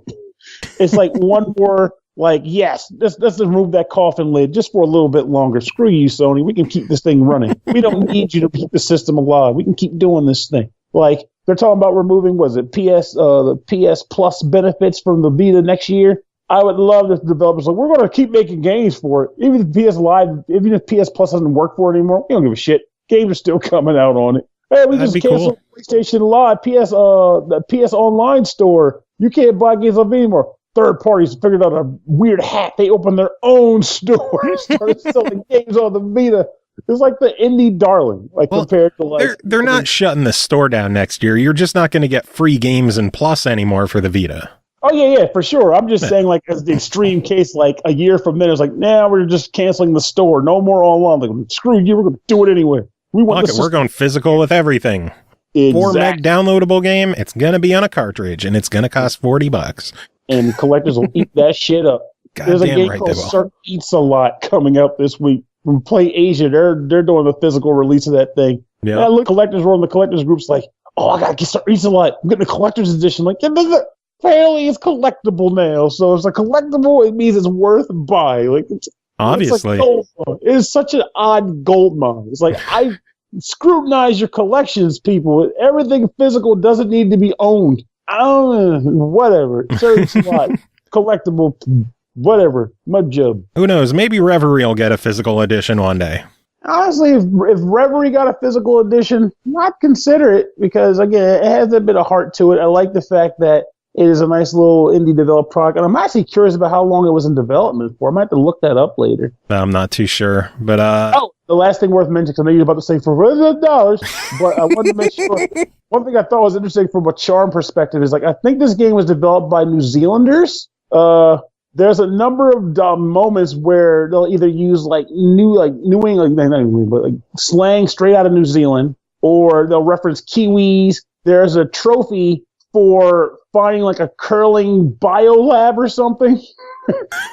It's like one more, like, yes, let's remove that coffin lid just for a little bit longer. Screw you, Sony. We can keep this thing running. We don't need you to keep the system alive. We can keep doing this thing. Like, they're talking about removing, the PS Plus benefits from the Vita next year. I would love if the developers like, we're going to keep making games for it. Even if PS Plus doesn't work for it anymore, we don't give a shit. Games are still coming out on it. Hey, we just canceled PlayStation Live, the PS Online store. You can't buy games on Vita anymore. Third parties figured out a weird hack. They opened their own store and started selling games on the Vita. It's like the indie darling, compared to like. They're not shutting the store down next year. You're just not going to get free games and Plus anymore for the Vita. Oh yeah, for sure. I'm just saying, like, as the extreme case, like a year from then, it's like, nah, we're just canceling the store. No more online. Like, screw you. We're going to do it anyway. We're going physical with everything. Exactly. 4 meg downloadable game. It's going to be on a cartridge, and it's going to cost $40. And collectors will eat that shit up. There's a game called Cirque Eats a Lot coming up this week from Play Asia. They're doing the physical release of that thing. Yeah. And I look, collectors were on the collectors groups like, oh, I got to get Cirque Eats a Lot. I'm getting a collector's edition. Like, apparently it's collectible now. So if it's a collectible, it means it's worth buying. Like, obviously. It is such an odd gold mine. It's like, I scrutinize your collections, people. Everything physical doesn't need to be owned. I don't know, whatever. Search lot, collectible, whatever. Mud job. Who knows? Maybe Reverie will get a physical edition one day. Honestly, if Reverie got a physical edition, I'd consider it, because, again, it has a bit of heart to it. I like the fact that it is a nice little indie developed product, and I'm actually curious about how long it was in development for. I might have to look that up later. I'm not too sure, but the last thing worth mentioning, because I know you're about to say for $100, but I wanted to make sure. One thing I thought was interesting from a charm perspective is, like, I think this game was developed by New Zealanders. There's a number of moments where they'll either use New England, not New England, but like slang straight out of New Zealand, or they'll reference Kiwis. There's a trophy for finding like a curling biolab or something.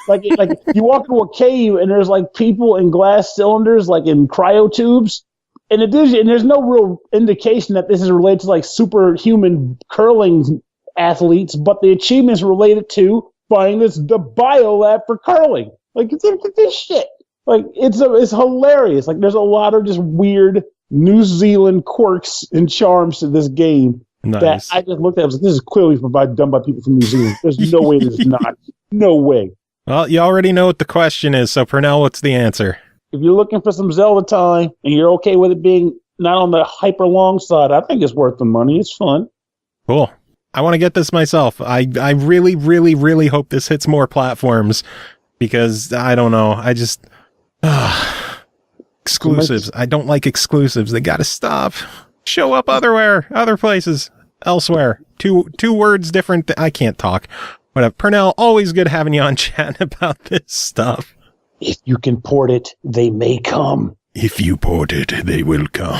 like you walk into a cave and there's like people in glass cylinders, like in cryotubes. And there's no real indication that this is related to like superhuman curling athletes, but the achievement's related to finding the biolab for curling. Like, this shit. Like, it's hilarious. Like, there's a lot of just weird New Zealand quirks and charms to this game. Nice. That I just looked at. I was like, this is clearly done by people from New Zealand. There's no way this is not. No way. Well, you already know what the question is, so Pernell, what's the answer? If you're looking for some Zelda time and you're okay with it being not on the hyper long side, I think it's worth the money. It's fun. Cool. I want to get this myself. I really, really, really hope this hits more platforms because I don't know. I just exclusives. I don't like exclusives. They got to stop. Show up other places, elsewhere. Two words different. I can't talk. Whatever. Pernell, always good having you on chat about this stuff. If you can port it, they may come. If you port it, they will come.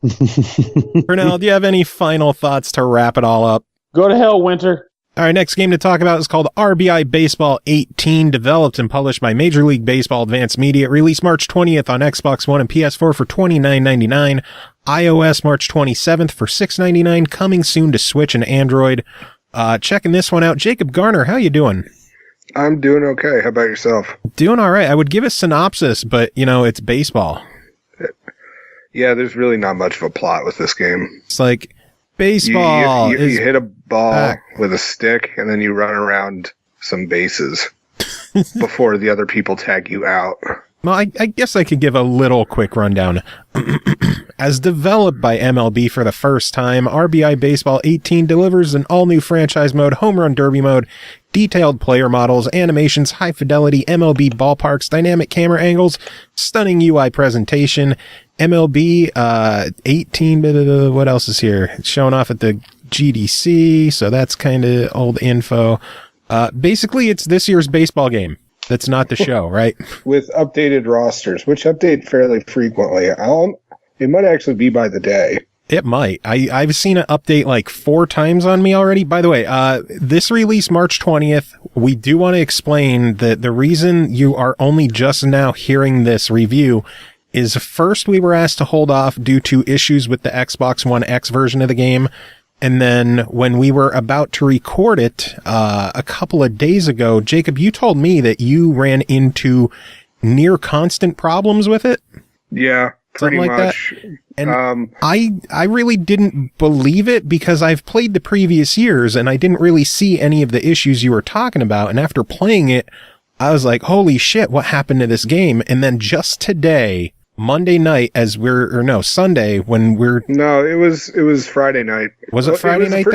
Pernell, do you have any final thoughts to wrap it all up? Go to hell, Winter. All right, next game to talk about is called RBI Baseball 18, developed and published by Major League Baseball Advanced Media. Released March 20th on Xbox One and PS4 for $29.99. iOS March 27th for $6.99. Coming soon to Switch and Android. Checking this one out. Jacob Garner, how you doing? I'm doing okay. How about yourself? Doing all right. I would give a synopsis, but, it's baseball. Yeah, there's really not much of a plot with this game. It's like baseball. You hit a ball with a stick, and then you run around some bases before the other people tag you out. Well, I guess I could give a little quick rundown. As developed by MLB for the first time, RBI Baseball 18 delivers an all-new franchise mode, home run derby mode, detailed player models, animations, high-fidelity MLB ballparks, dynamic camera angles, stunning UI presentation. MLB 18, what else is here? It's showing off at the GDC, so that's kind of old info. Basically, it's this year's baseball game. That's not the show, right? With updated rosters, which update fairly frequently. It might actually be by the day. It might. I've seen it update like 4 times on me already. By the way, this release March 20th, we do want to explain that the reason you are only just now hearing this review is first we were asked to hold off due to issues with the Xbox One X version of the game. And then when we were about to record it a couple of days ago, Jacob, you told me that you ran into near constant problems with it. Yeah, pretty like much. That. And I really didn't believe it because I've played the previous years and I didn't really see any of the issues you were talking about. And after playing it, I was like, holy shit, what happened to this game? And then just today, Monday night, Sunday when we're... No, it was Friday night. Was it Friday night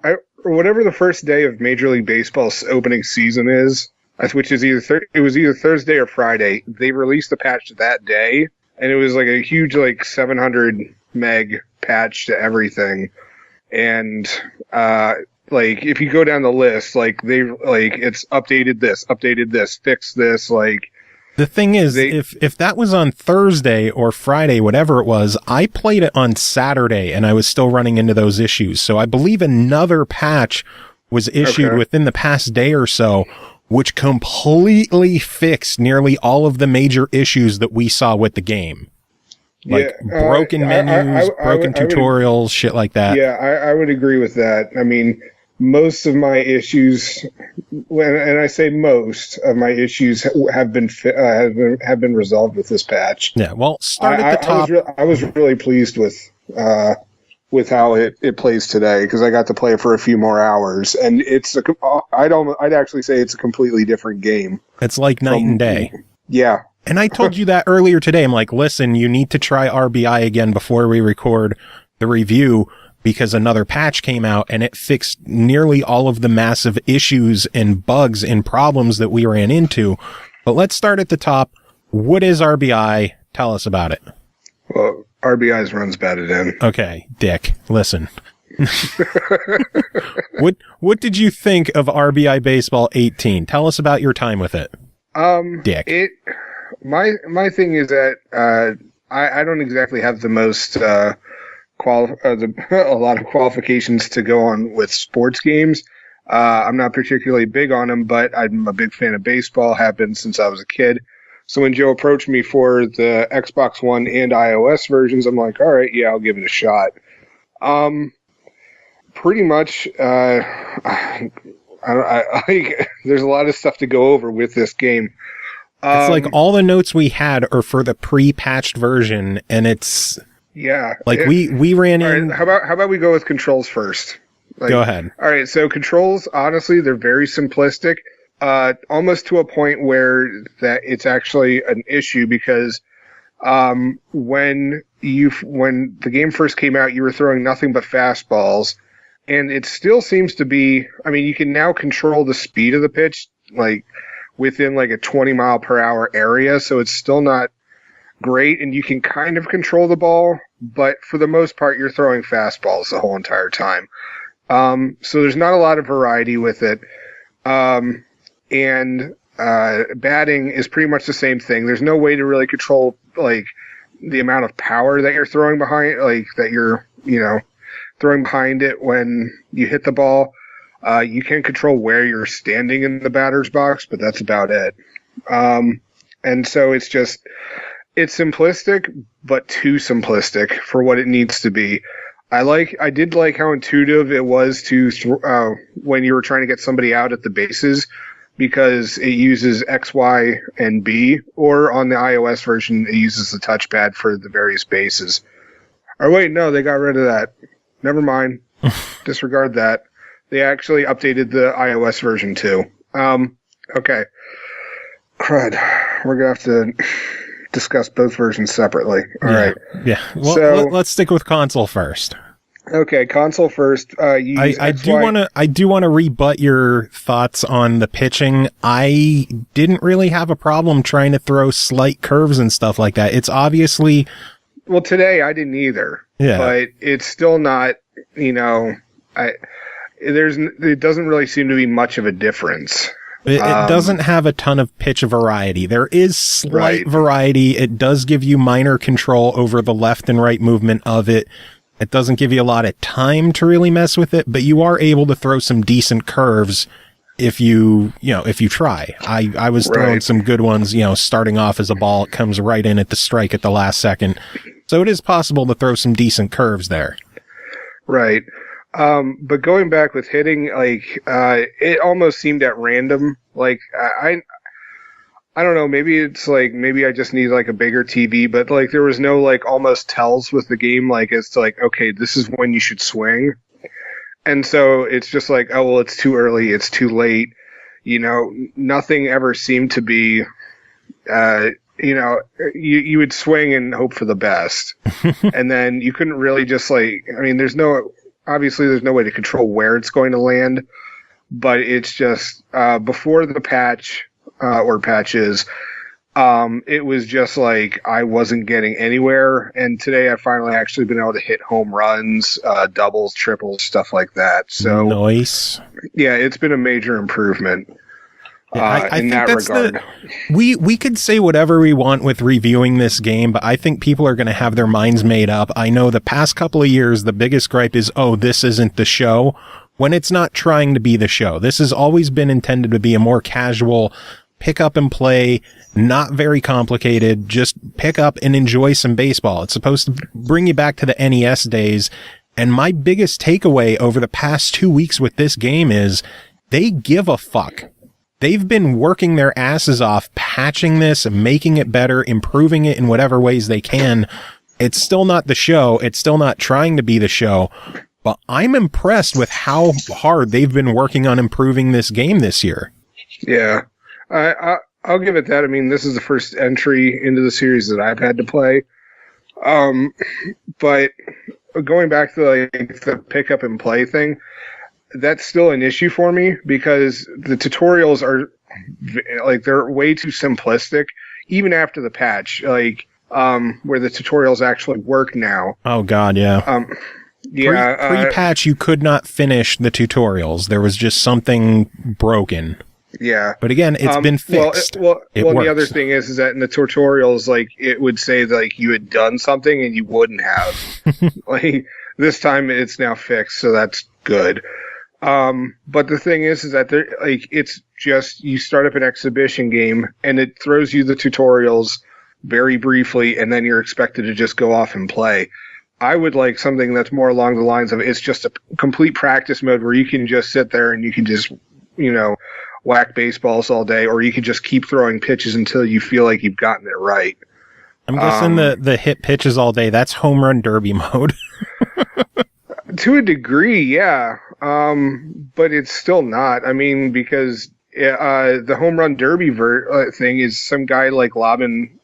or whatever the first day of Major League Baseball's opening season is, which is it was either Thursday or Friday. They released the patch that day, and it was like a huge 700 meg patch to everything. And if you go down the list, it's updated this, fixed this, The thing is, if that was on Thursday or Friday, whatever it was, I played it on Saturday and I was still running into those issues. So I believe another patch was issued within the past day or so, which completely fixed nearly all of the major issues that we saw with the game. Broken menus, broken tutorials, shit like that. Yeah, I would agree with that. I mean, most of my issues, and I say most of my issues, have been resolved with this patch. Yeah, well, start at the top. I was really pleased with how it plays today because I got to play it for a few more hours, and I'd actually say it's a completely different game. It's like night and day. Yeah. And I told you that earlier today. I'm like, listen, you need to try RBI again before we record the review, because another patch came out and it fixed nearly all of the massive issues and bugs and problems that we ran into. But let's start at the top. What is RBI? Tell us about it. Well, RBI's runs batted in. Okay, Dick, listen. What did you think of RBI Baseball 18? Tell us about your time with it. Dick. My thing is that I don't exactly have the most a lot of qualifications to go on with sports games. I'm not particularly big on them, but I'm a big fan of baseball, have been since I was a kid. So when Joe approached me for the Xbox One and iOS versions, I'm like, all right, yeah, I'll give it a shot. Pretty much, there's a lot of stuff to go over with this game. It's like all the notes we had are for the pre-patched version, and it's... Yeah. We ran in... Right, how about we go with controls first? Go ahead. All right, so controls, honestly, they're very simplistic, almost to a point where that it's actually an issue because when the game first came out, you were throwing nothing but fastballs, And it still seems to be, I mean, you can now control the speed of the pitch, like within like a 20 mile per hour area. So it's still not great. And you can kind of control the ball, but for the most part, you're throwing fastballs the whole entire time. So there's not a lot of variety with it. And batting is pretty much the same thing. There's no way to really control like the amount of power that you're throwing behind, like that you're, throwing behind it when you hit the ball. You can control where you're standing in the batter's box, but that's about it. And so it's simplistic, but too simplistic for what it needs to be. I did like how intuitive it was to when you were trying to get somebody out at the bases, because it uses X, Y, and B, or on the iOS version, it uses the touchpad for the various bases. Or wait, no, they got rid of that. Never mind. Disregard that. They actually updated the iOS version too. Okay. Crud. We're going to have to discuss both versions separately. All right. Yeah. Well, so, let's stick with console first. Okay, console first. I do want to rebut your thoughts on the pitching. I didn't really have a problem trying to throw slight curves and stuff like that. It's obviously, well, today I didn't either. Yeah. But it's still not, it doesn't really seem to be much of a difference. It doesn't have a ton of pitch variety. There is slight variety. It does give you minor control over the left and right movement of it. It doesn't give you a lot of time to really mess with it, but you are able to throw some decent curves if you try. I was throwing some good ones, starting off as a ball. It comes right in at the strike at the last second. So it is possible to throw some decent curves there. Right. But going back with hitting, it almost seemed at random. I don't know, maybe I just need a bigger TV, but there was no almost tells with the game, it's okay, this is when you should swing. And so it's just oh, well, it's too early, it's too late. Nothing ever seemed to be, you would swing and hope for the best. And then you couldn't really just there's no way to control where it's going to land, but it's just, before the patch, or patches, it was just I wasn't getting anywhere. And today I've finally actually been able to hit home runs, doubles, triples, stuff like that. So nice. Yeah, it's been a major improvement. I in that regard. We could say whatever we want with reviewing this game, but I think people are going to have their minds made up. I know the past couple of years, the biggest gripe is, oh, this isn't the show, when it's not trying to be the show. This has always been intended to be a more casual pick up and play, not very complicated, just pick up and enjoy some baseball. It's supposed to bring you back to the NES days. And my biggest takeaway over the past 2 weeks with this game is they give a fuck. They've been working their asses off, patching this, making it better, improving it in whatever ways they can. It's still not the show. It's still not trying to be the show, but I'm impressed with how hard they've been working on improving this game this year. Yeah. I'll give it that. I mean, this is the first entry into the series that I've had to play. But going back to the pick up and play thing, that's still an issue for me because the tutorials are they're way too simplistic, even after the patch, where the tutorials actually work now. Oh God, yeah. Pre-patch, you could not finish the tutorials. There was just something broken. Yeah. But again, it's been fixed. Well, the other thing is that in the tutorials, it would say you had done something and you wouldn't have. This time it's now fixed, so that's good. But the thing is that it's just, you start up an exhibition game and it throws you the tutorials very briefly and then you're expected to just go off and play. I would like something that's more along the lines of it's just a complete practice mode where you can just sit there and you can just, whack baseballs all day, or you can just keep throwing pitches until you feel like you've gotten it right. I'm guessing the hit pitches all day, that's home run derby mode. To a degree, yeah. But it's still not. I mean, because the home run derby thing is some guy lobbing,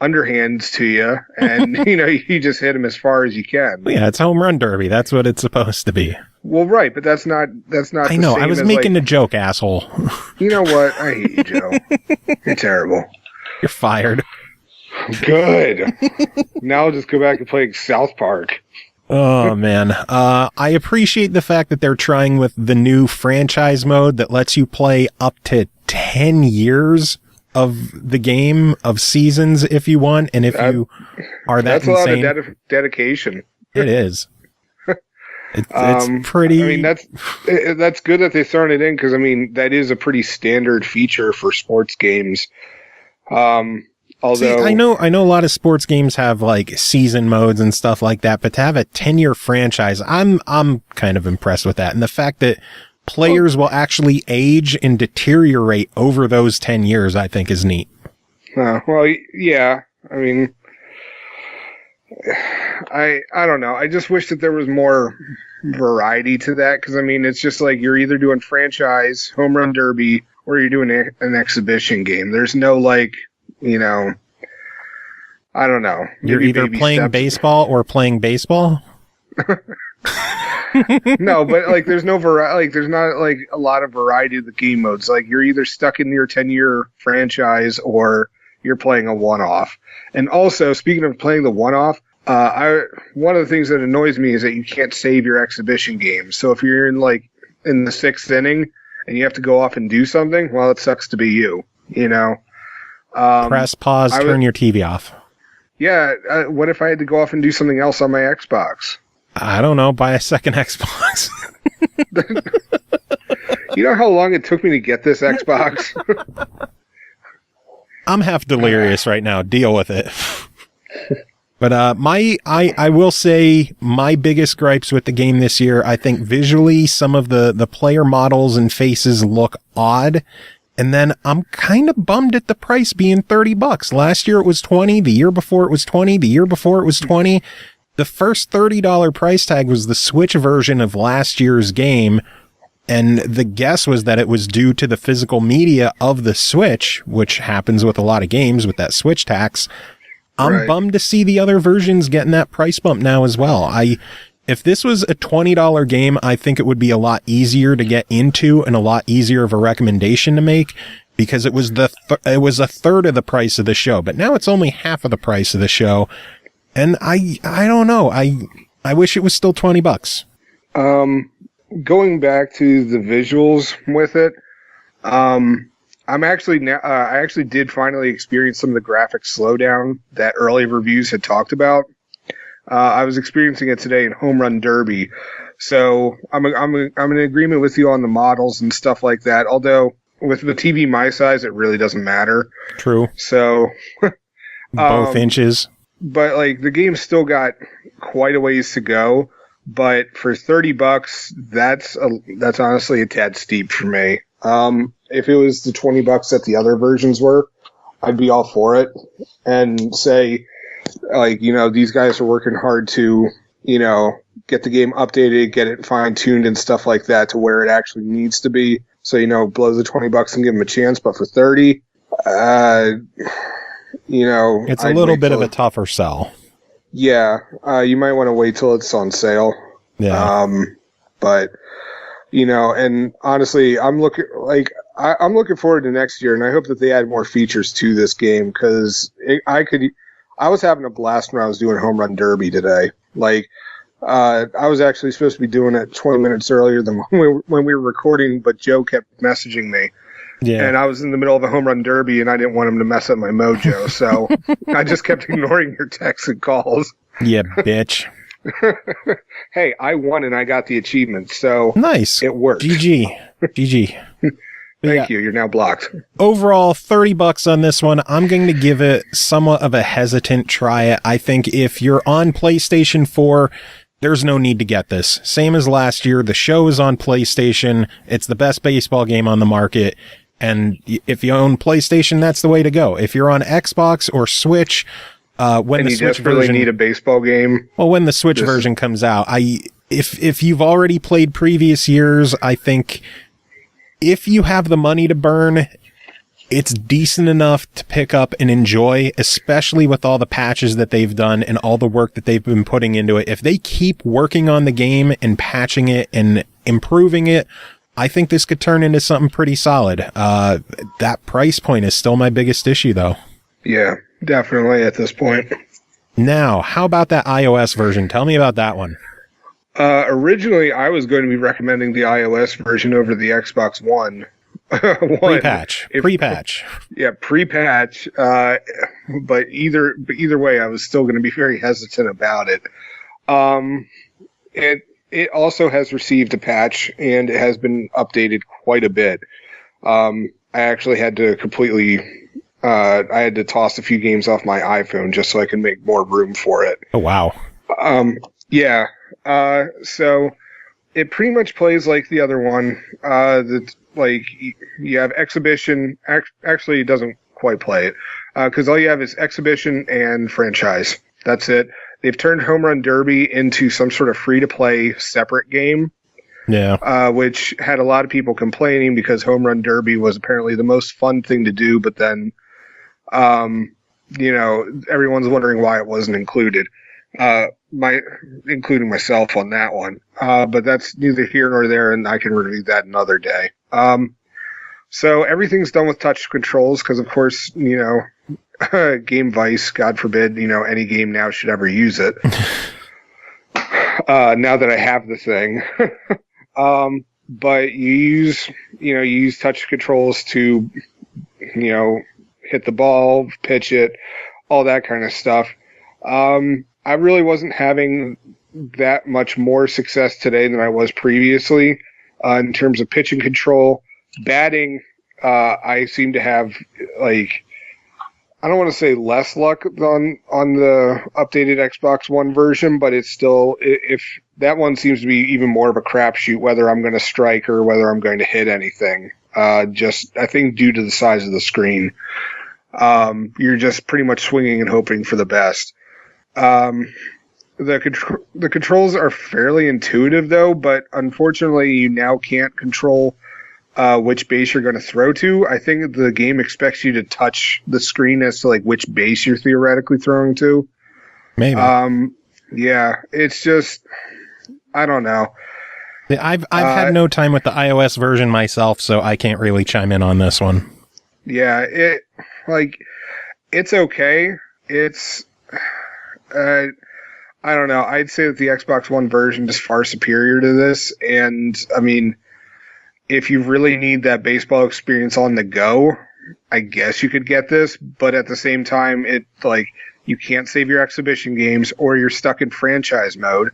underhands to you, and you just hit him as far as you can. Yeah, it's home run derby. That's what it's supposed to be. Well, right, but that's not. I know. I was making a joke, asshole. You know what? I hate you, Joe. You're terrible. You're fired. Good. Now I'll just go back and play South Park. Oh, man. I appreciate the fact that they're trying with the new franchise mode that lets you play up to 10 years of the game, of seasons, if you want. And if you are that insane... That's a lot of dedication. It is. It's pretty... I mean, that's good that they're throwing it in, because, I mean, that is a pretty standard feature for sports games. Although, see, I know a lot of sports games have like season modes and stuff like that, but to have a 10-year franchise, I'm kind of impressed with that. And the fact that players will actually age and deteriorate over those 10 years, I think is neat. Well, yeah. I mean, I don't know. I just wish that there was more variety to that, because I mean, it's just like you're either doing franchise, home run derby, or you're doing an exhibition game. There's no like, you know, I don't know. You're either playing baseball or playing baseball? No, but like there's no variety. Like there's not like a lot of variety of the game modes. Like you're either stuck in your 10-year franchise or you're playing a one-off. And also, speaking of playing the one-off, one of the things that annoys me is that you can't save your exhibition games. So if you're in the 6th inning and you have to go off and do something, well, it sucks to be you. You know. Press pause, turn your TV off. Yeah, what if I had to go off and do something else on my Xbox? I don't know, buy a second Xbox. You know how long it took me to get this Xbox? I'm half delirious right now. Deal with it. But I will say my biggest gripes with the game this year, I think visually some of the player models and faces look odd. And then I'm kind of bummed at the price being $30. Last year it was 20. The year before it was 20. The year before it was 20. The first $30 price tag was the Switch version of last year's game. And the guess was that it was due to the physical media of the Switch, which happens with a lot of games with that Switch tax. I'm bummed to see the other versions getting that price bump now as well. If this was a $20 game, I think it would be a lot easier to get into and a lot easier of a recommendation to make, because it was it was a third of the price of the show, but now it's only half of the price of the show. And I don't know. I wish it was still $20. Going back to the visuals with it, I'm actually I actually did finally experience some of the graphic slowdown that early reviews had talked about. I was experiencing it today in Home Run Derby, so I'm in agreement with you on the models and stuff like that. Although with the TV my size, it really doesn't matter. True. So both inches. But like the game's still got quite a ways to go. But for $30, that's honestly a tad steep for me. If it was the $20 that the other versions were, I'd be all for it and say, like, you know, these guys are working hard to, you know, get the game updated, get it fine-tuned and stuff like that to where it actually needs to be. So, you know, blow the $20 and give them a chance. But for $30, you know, it's a little bit of a tougher sell. Yeah, you might want to wait till it's on sale. Yeah. But you know, and honestly, I'm looking forward to next year, and I hope that they add more features to this game, because I was having a blast when I was doing Home Run Derby today. Like, I was actually supposed to be doing it 20 minutes earlier than when we were recording, but Joe kept messaging me. Yeah. And I was in the middle of a Home Run Derby, and I didn't want him to mess up my mojo, so I just kept ignoring your texts and calls. Yeah, bitch. Hey, I won and I got the achievement, so nice. It worked. GG. Thank you. You're now blocked. Overall, $30 on this one. I'm going to give it somewhat of a hesitant try. I think if you're on PlayStation 4, there's no need to get this. Same as last year. The show is on PlayStation. It's the best baseball game on the market. And if you own PlayStation, that's the way to go. If you're on Xbox or Switch, when the Switch version need a baseball game. Well, when the Switch version comes out, if you've already played previous years, I think if you have the money to burn, it's decent enough to pick up and enjoy, especially with all the patches that they've done and all the work that they've been putting into it. If they keep working on the game and patching it and improving it, I think this could turn into something pretty solid. That price point is still my biggest issue, though. Yeah, definitely at this point. Now, how about that iOS version? Tell me about that one. Originally, I was going to be recommending the iOS version over the Xbox One. Pre-patch. Yeah, pre-patch. But either way, I was still going to be very hesitant about it. It also has received a patch, and it has been updated quite a bit. I actually had to I had to toss a few games off my iPhone just so I can make more room for it. Oh, wow. Yeah. So it pretty much plays like the other one. That's like you have Exhibition. Actually, it doesn't quite play it because all you have is Exhibition and Franchise. That's it. They've turned Home Run Derby into some sort of free-to-play separate game. Yeah. Which had a lot of people complaining because Home Run Derby was apparently the most fun thing to do, but then, everyone's wondering why it wasn't included. Including myself on that one. But that's neither here nor there, and I can review that another day. So everything's done with touch controls because, of course, Game Vice, God forbid, any game now should ever use it. Now that I have the thing. But you use touch controls to, hit the ball, pitch it, all that kind of stuff. I really wasn't having that much more success today than I was previously in terms of pitching control. Batting, I seem to have, I don't want to say less luck on the updated Xbox One version, but it's still, if that one seems to be even more of a crapshoot, whether I'm going to strike or whether I'm going to hit anything. I think due to the size of the screen, you're just pretty much swinging and hoping for the best. The controls are fairly intuitive though, but unfortunately you now can't control which base you're going to throw to. I think the game expects you to touch the screen as to which base you're theoretically throwing to. Maybe. Yeah, it's just, I don't know. I've had no time with the iOS version myself, so I can't really chime in on this one. Yeah, it's okay. It's, I don't know. I'd say that the Xbox One version is far superior to this. And, I mean, if you really need that baseball experience on the go, I guess you could get this. But at the same time, you can't save your exhibition games or you're stuck in franchise mode.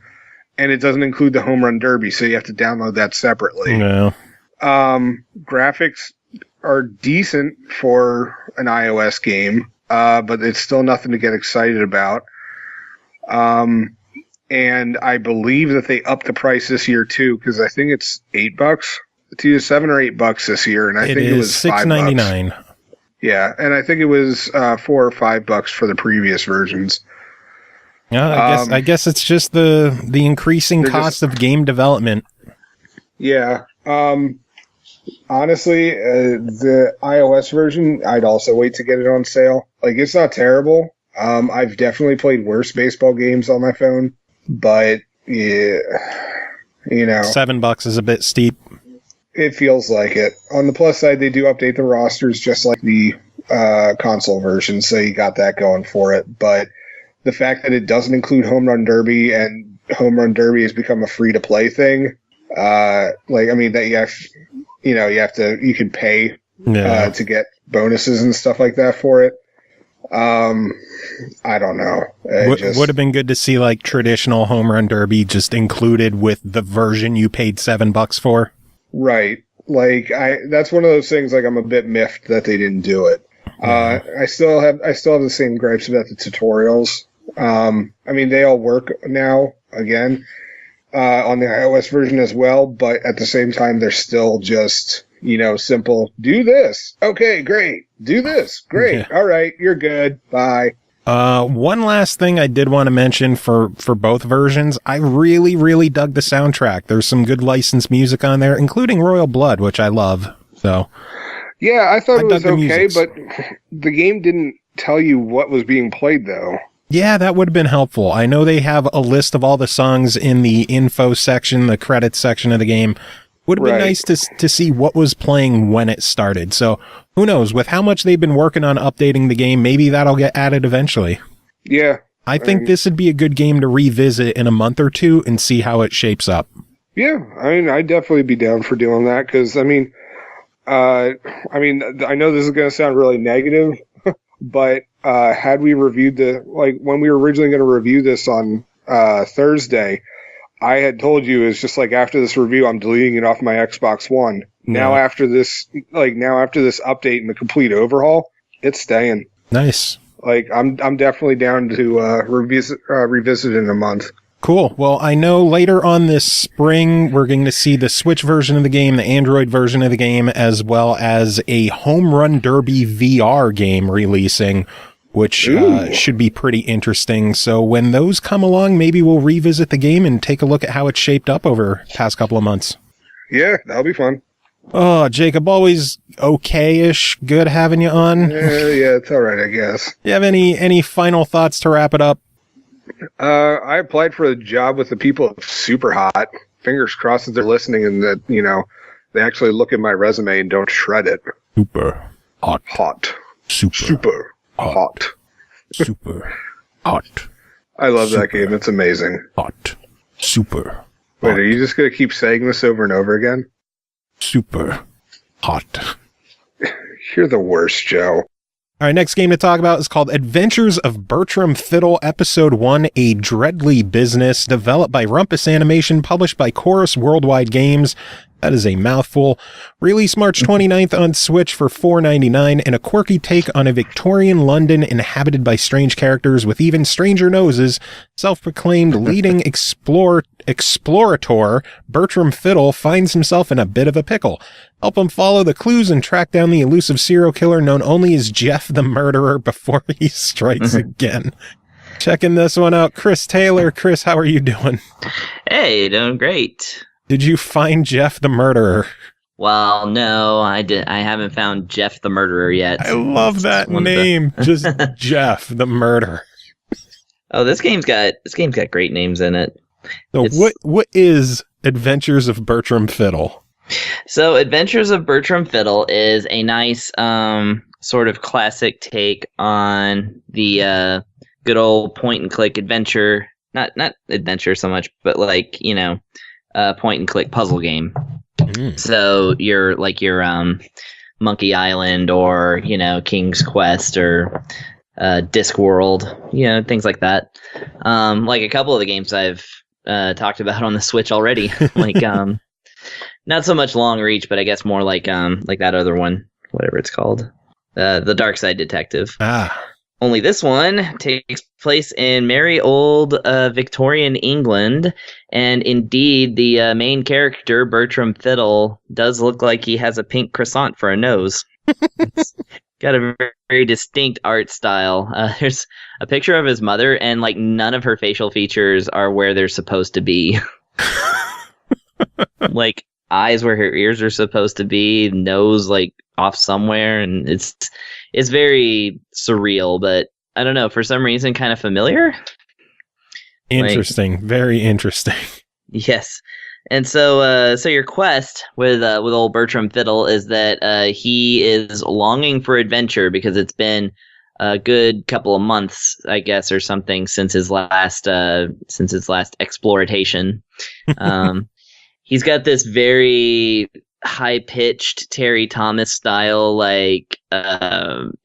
And it doesn't include the Home Run Derby, so you have to download that separately. No. Graphics are decent for an iOS game, but it's still nothing to get excited about. And I believe that they upped the price this year too, because I think it's $8. It's either $7 or $8 this year, and I think it was $6.99. Yeah, and I think it was $4 or $5 for the previous versions. Yeah, I guess it's just the increasing cost of game development. Yeah. Honestly, the iOS version, I'd also wait to get it on sale. It's not terrible. I've definitely played worse baseball games on my phone, but yeah, $7 is a bit steep. It feels like it. On the plus side, they do update the rosters just like the console version, so you got that going for it. But the fact that it doesn't include Home Run Derby and Home Run Derby has become a free-to-play thing, that you can pay to get bonuses and stuff like that for it. I don't know. Would have been good to see traditional Home Run Derby just included with the version you paid $7 for. Right. That's one of those things. I'm a bit miffed that they didn't do it. I still have the same gripes about the tutorials. They all work now again on the iOS version as well, but at the same time, they're still just simple. Do this. Okay, great. Do this. Great. Yeah. All right, you're good. Bye. One last thing I did want to mention for both versions, I really, really dug the soundtrack. There's some good licensed music on there, including Royal Blood, which I love. So, Yeah, I thought it was dug the okay, musics. but the game didn't tell you what was being played, though. Yeah, that would have been helpful. I know they have a list of all the songs in the info section, the credits section of the game. Would have been Right. nice to see what was playing when it started. So who knows? With how much they've been working on updating the game, maybe that'll get added eventually. Yeah. I think this would be a good game to revisit in a month or two and see how it shapes up. Yeah, I mean, I'd definitely be down for doing that, because, I know this is going to sound really negative, but had we reviewed when we were originally going to review this on Thursday, I had told you it's just like, after this review, I'm deleting it off my Xbox One. Now after this update and the complete overhaul, it's staying. Nice. Like, I'm definitely down to revisit in a month. Cool. Well, I know later on this spring, we're going to see the Switch version of the game, the Android version of the game, as well as a Home Run Derby VR game releasing, which should be pretty interesting. So when those come along, maybe we'll revisit the game and take a look at how it's shaped up over the past couple of months. Yeah, that'll be fun. Oh, Jacob, always okay-ish. Good having you on. Yeah, it's all right, I guess. You have any final thoughts to wrap it up? I applied for a job with the people of Super Hot. Fingers crossed that they're listening and that, they actually look at my resume and don't shred it. Super hot. Hot. Super Hot. Super hot. I love that game. It's amazing. Hot. Super Wait, are you just going to keep saying this over and over again? super hot. You're the worst, Joe. All right, next game to talk about is called Adventures of Bertram Fiddle Episode 1, A Dreadly Business, developed by Rumpus Animation, published by Chorus Worldwide Games. That is a mouthful. Released March 29th on Switch for $4.99, and a quirky take on a Victorian London inhabited by strange characters with even stranger noses. Self-proclaimed leading explorator Bertram Fiddle finds himself in a bit of a pickle. Help him follow the clues and track down the elusive serial killer known only as Jeff the Murderer before he strikes again. Checking this one out, Chris Taylor. Chris, how are you doing? Hey, doing great. Did you find Jeff the Murderer? Well, no, I haven't found Jeff the Murderer yet. I love that name. Just Jeff the Murderer. Oh, this game's got great names in it. So what is Adventures of Bertram Fiddle? So Adventures of Bertram Fiddle is a nice sort of classic take on the good old point and click adventure. Not adventure so much, but point and click puzzle game. So you're like your Monkey Island or King's Quest or Discworld, things like that. Like a couple of the games I've talked about on the Switch already, not so much Long Reach, but I guess more like that other one, whatever it's called, the Dark Side Detective. Only this one takes place in merry old Victorian England, and indeed, the main character, Bertram Fiddle, does look like he has a pink croissant for a nose. It's got a very, very distinct art style. There's a picture of his mother, and none of her facial features are where they're supposed to be. Eyes where her ears are supposed to be, nose off somewhere, and it's very surreal, but I don't know, for some reason kind of familiar. Interesting. Very interesting. Yes. And so your quest with old Bertram Fiddle is that he is longing for adventure because it's been a good couple of months, I guess, or something since his last exploration. He's got this very high-pitched Terry Thomas style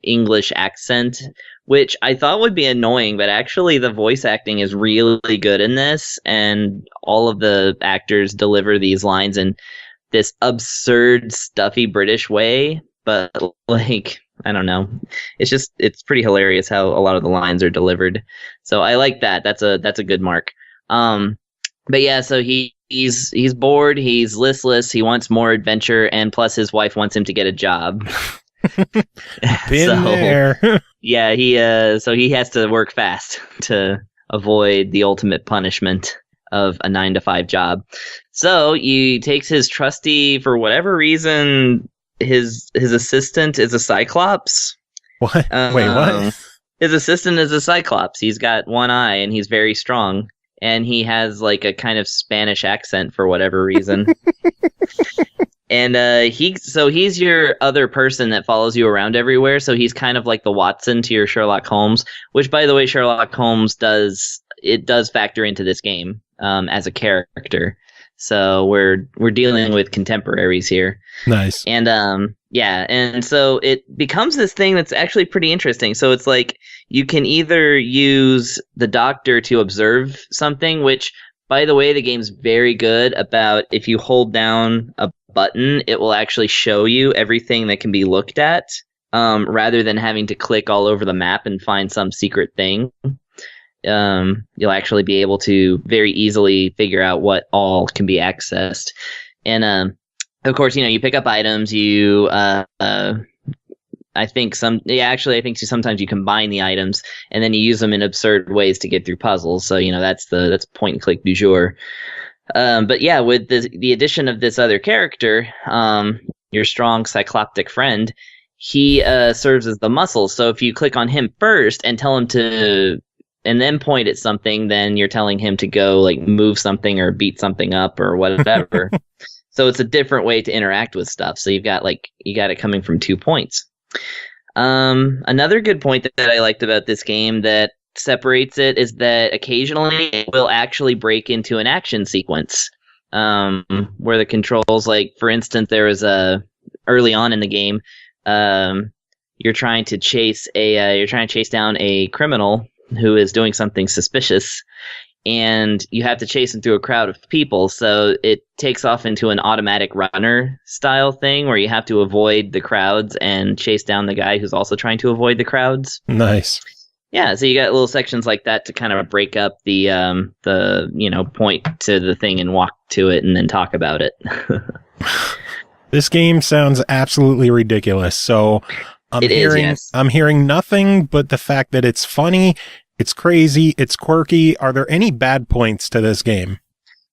English accent, which I thought would be annoying, but actually the voice acting is really good in this, and all of the actors deliver these lines in this absurd, stuffy British way, but I don't know. It's pretty hilarious how a lot of the lines are delivered. So I like that. That's a good mark. But yeah, so he's bored, he's listless, he wants more adventure, and plus his wife wants him to get a job. Been there. Yeah, so he has to work fast to avoid the ultimate punishment of a 9-to-5 job. So he takes his trusty, for whatever reason, his assistant is a Cyclops. What? Wait, what? His assistant is a Cyclops. He's got one eye and he's very strong. And he has like a kind of Spanish accent for whatever reason. And he's your other person that follows you around everywhere. So he's kind of like the Watson to your Sherlock Holmes, which, by the way, Sherlock Holmes does factor into this game as a character. So we're dealing with contemporaries here. Nice. And and so it becomes this thing that's actually pretty interesting. So it's like you can either use the doctor to observe something, which, by the way, the game's very good about if you hold down a button, it will actually show you everything that can be looked at, rather than having to click all over the map and find some secret thing. You'll actually be able to very easily figure out what all can be accessed. And of course, you pick up items. I think sometimes you combine the items and then you use them in absurd ways to get through puzzles. So that's point and click du jour. But yeah, with the addition of this other character, your strong cycloptic friend, he serves as the muscle. So if you click on him first and tell him to, and then point at something, then you're telling him to go like move something or beat something up or whatever. So it's a different way to interact with stuff. So you got it coming from 2 points. Another good point that I liked about this game that separates it is that occasionally it will actually break into an action sequence, where the controls, like for instance, there was early on in the game, you're trying to chase down a criminal who is doing something suspicious, and you have to chase him through a crowd of people. So it takes off into an automatic runner style thing where you have to avoid the crowds and chase down the guy who's also trying to avoid the crowds. Nice. Yeah, so you got little sections like that to kind of break up the point to the thing and walk to it and then talk about it. This game sounds absolutely ridiculous. So I'm hearing nothing but the fact that it's funny, it's crazy, it's quirky. Are there any bad points to this game?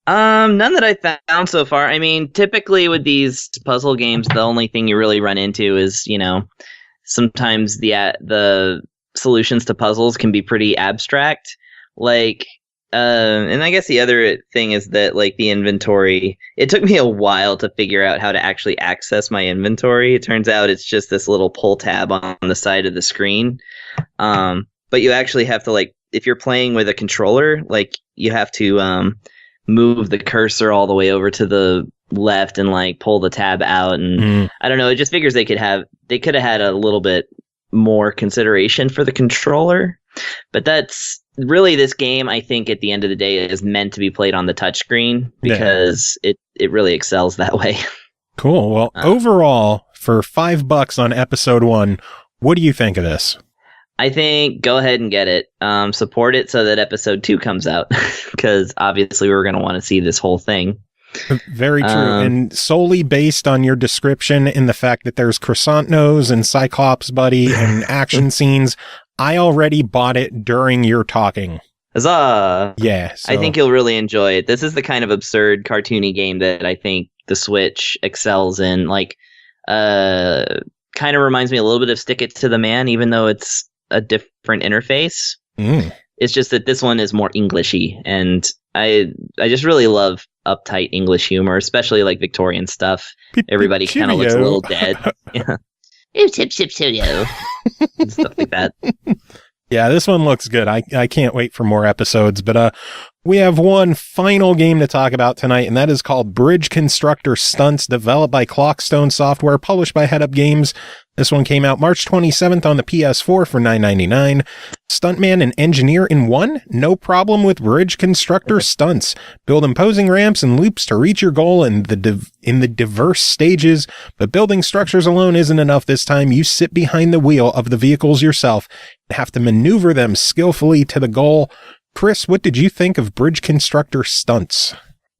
None that I found so far. I mean, typically with these puzzle games, the only thing you really run into is, sometimes the solutions to puzzles can be pretty abstract. Like, and I guess the other thing is that, like, the inventory, it took me a while to figure out how to actually access my inventory. It turns out it's just this little pull tab on the side of the screen. But you actually have to, like, if you're playing with a controller, like, you have to move the cursor all the way over to the left and, like, pull the tab out. And I don't know, it just figures they could have had a little bit more consideration for the controller. But that's really, this game, I think, at the end of the day, is meant to be played on the touchscreen because it really excels that way. Cool. Well, overall, for $5 on episode 1, what do you think of this? I think go ahead and get it. Support it so that episode 2 comes out, because obviously we're going to want to see this whole thing. Very true. And solely based on your description and the fact that there's croissant nose and Cyclops buddy and action scenes, I already bought it during your talking. Huzzah! Yeah. So. I think you'll really enjoy it. This is the kind of absurd, cartoony game that I think the Switch excels in. Like, kind of reminds me a little bit of Stick It to the Man, even though it's a different interface. It's just that this one is more Englishy, and I just really love uptight English humor, especially like Victorian stuff. Everybody kind of looks a little dead. Yeah. And stuff like that. Yeah, this one looks good. I can't wait for more episodes, but we have one final game to talk about tonight, and that is called Bridge Constructor Stunts, developed by Clockstone Software, published by Head Up Games. This one came out March 27th on the PS4 for $9.99. Stuntman and engineer in one? No problem with Bridge Constructor Stunts. Build imposing ramps and loops to reach your goal in the diverse stages, but building structures alone isn't enough this time. You sit behind the wheel of the vehicles yourself and have to maneuver them skillfully to the goal. Chris, what did you think of Bridge Constructor Stunts?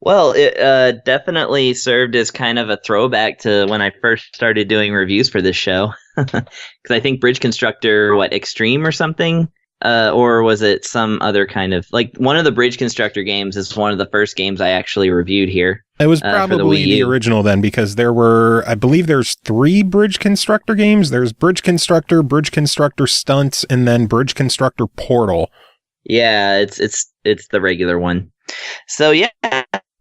Well, it definitely served as kind of a throwback to when I first started doing reviews for this show. Because I think Bridge Constructor, Extreme or something, or was it some other kind of like one of the Bridge Constructor games is one of the first games I actually reviewed here. It was probably the original then, because I believe there's 3 Bridge Constructor games. There's Bridge Constructor Stunts, and then Bridge Constructor Portal. Yeah, it's the regular one. So yeah,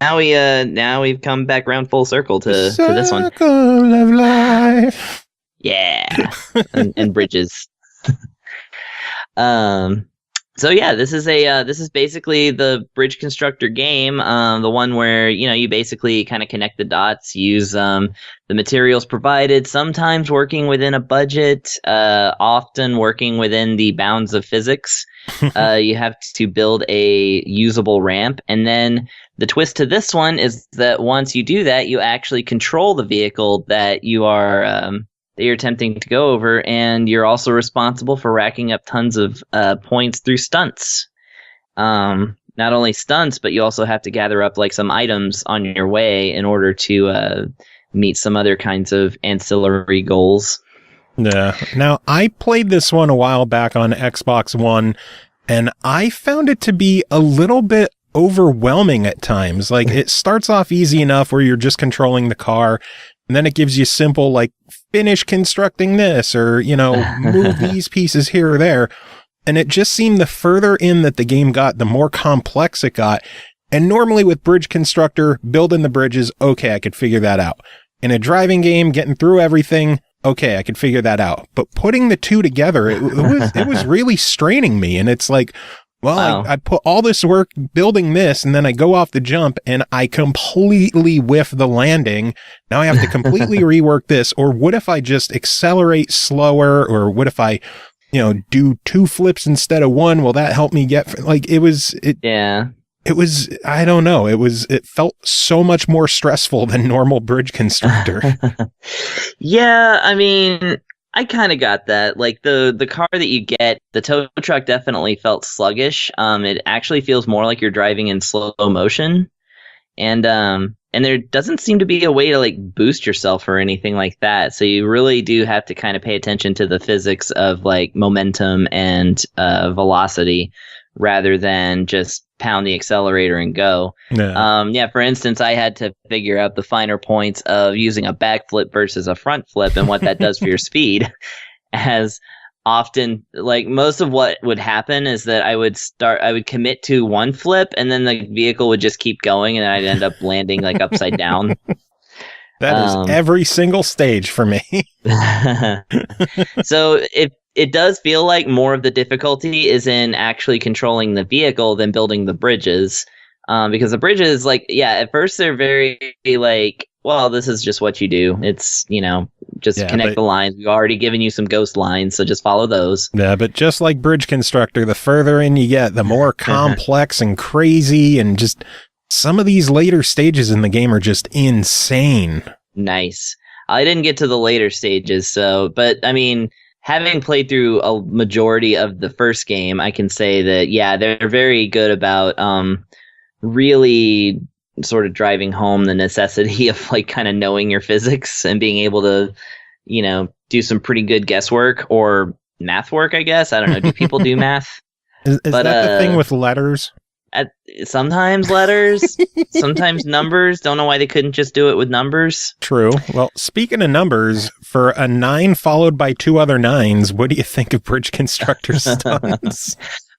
now we've come back around full circle to this one. Circle of life. Yeah, and bridges. So yeah, this is basically the Bridge Constructor game, the one where you basically kind of connect the dots, use the materials provided, sometimes working within a budget, often working within the bounds of physics. You have to build a usable ramp, and then the twist to this one is that once you do that, you actually control the vehicle that you're attempting to go over, and you're also responsible for racking up tons of points through stunts. Not only stunts, but you also have to gather up like some items on your way in order to meet some other kinds of ancillary goals. Yeah. Now, I played this one a while back on Xbox One, and I found it to be a little bit overwhelming at times. Like, it starts off easy enough where you're just controlling the car, and then it gives you simple, like, finish constructing this, or, move these pieces here or there. And it just seemed the further in that the game got, the more complex it got. And normally with Bridge Constructor, building the bridges, okay, I could figure that out. In a driving game, getting through everything, okay, I could figure that out. But putting the two together, it was really straining me. And it's like, well, wow. I put all this work building this, and then I go off the jump and I completely whiff the landing. Now I have to completely rework this. Or what if I just accelerate slower? Or what if I, do 2 flips instead of 1? Will that help me get, yeah. It was, I don't know. It felt so much more stressful than normal Bridge Constructor. Yeah, I mean, I kind of got that. Like the car that you get, the tow truck definitely felt sluggish. It actually feels more like you're driving in slow motion, and there doesn't seem to be a way to like boost yourself or anything like that. So you really do have to kind of pay attention to the physics of like momentum and velocity, rather than just pound the accelerator and go. Yeah. For instance, I had to figure out the finer points of using a backflip versus a front flip and what that does for your speed. As often, like most of what would happen is that I would commit to one flip, and then the vehicle would just keep going, and I'd end up landing like upside down. That is every single stage for me. So it does feel like more of the difficulty is in actually controlling the vehicle than building the bridges. Because the bridges, like, yeah, at first they're very like, well, this is just what you do. It's, connect the lines. We've already given you some ghost lines, so just follow those. Yeah, but just like Bridge Constructor, the further in you get, the more complex and crazy, and just some of these later stages in the game are just insane. Nice. I didn't get to the later stages, but I mean, having played through a majority of the first game, I can say that, yeah, they're very good about really sort of driving home the necessity of like kind of knowing your physics and being able to, do some pretty good guesswork or math work, I guess. I don't know. Do people do math? Is that the thing with letters? Sometimes letters, sometimes numbers. Don't know why they couldn't just do it with numbers. True. Well, speaking of numbers, for a 9 followed by 2 other 9s, what do you think of Bridge Constructor stunts?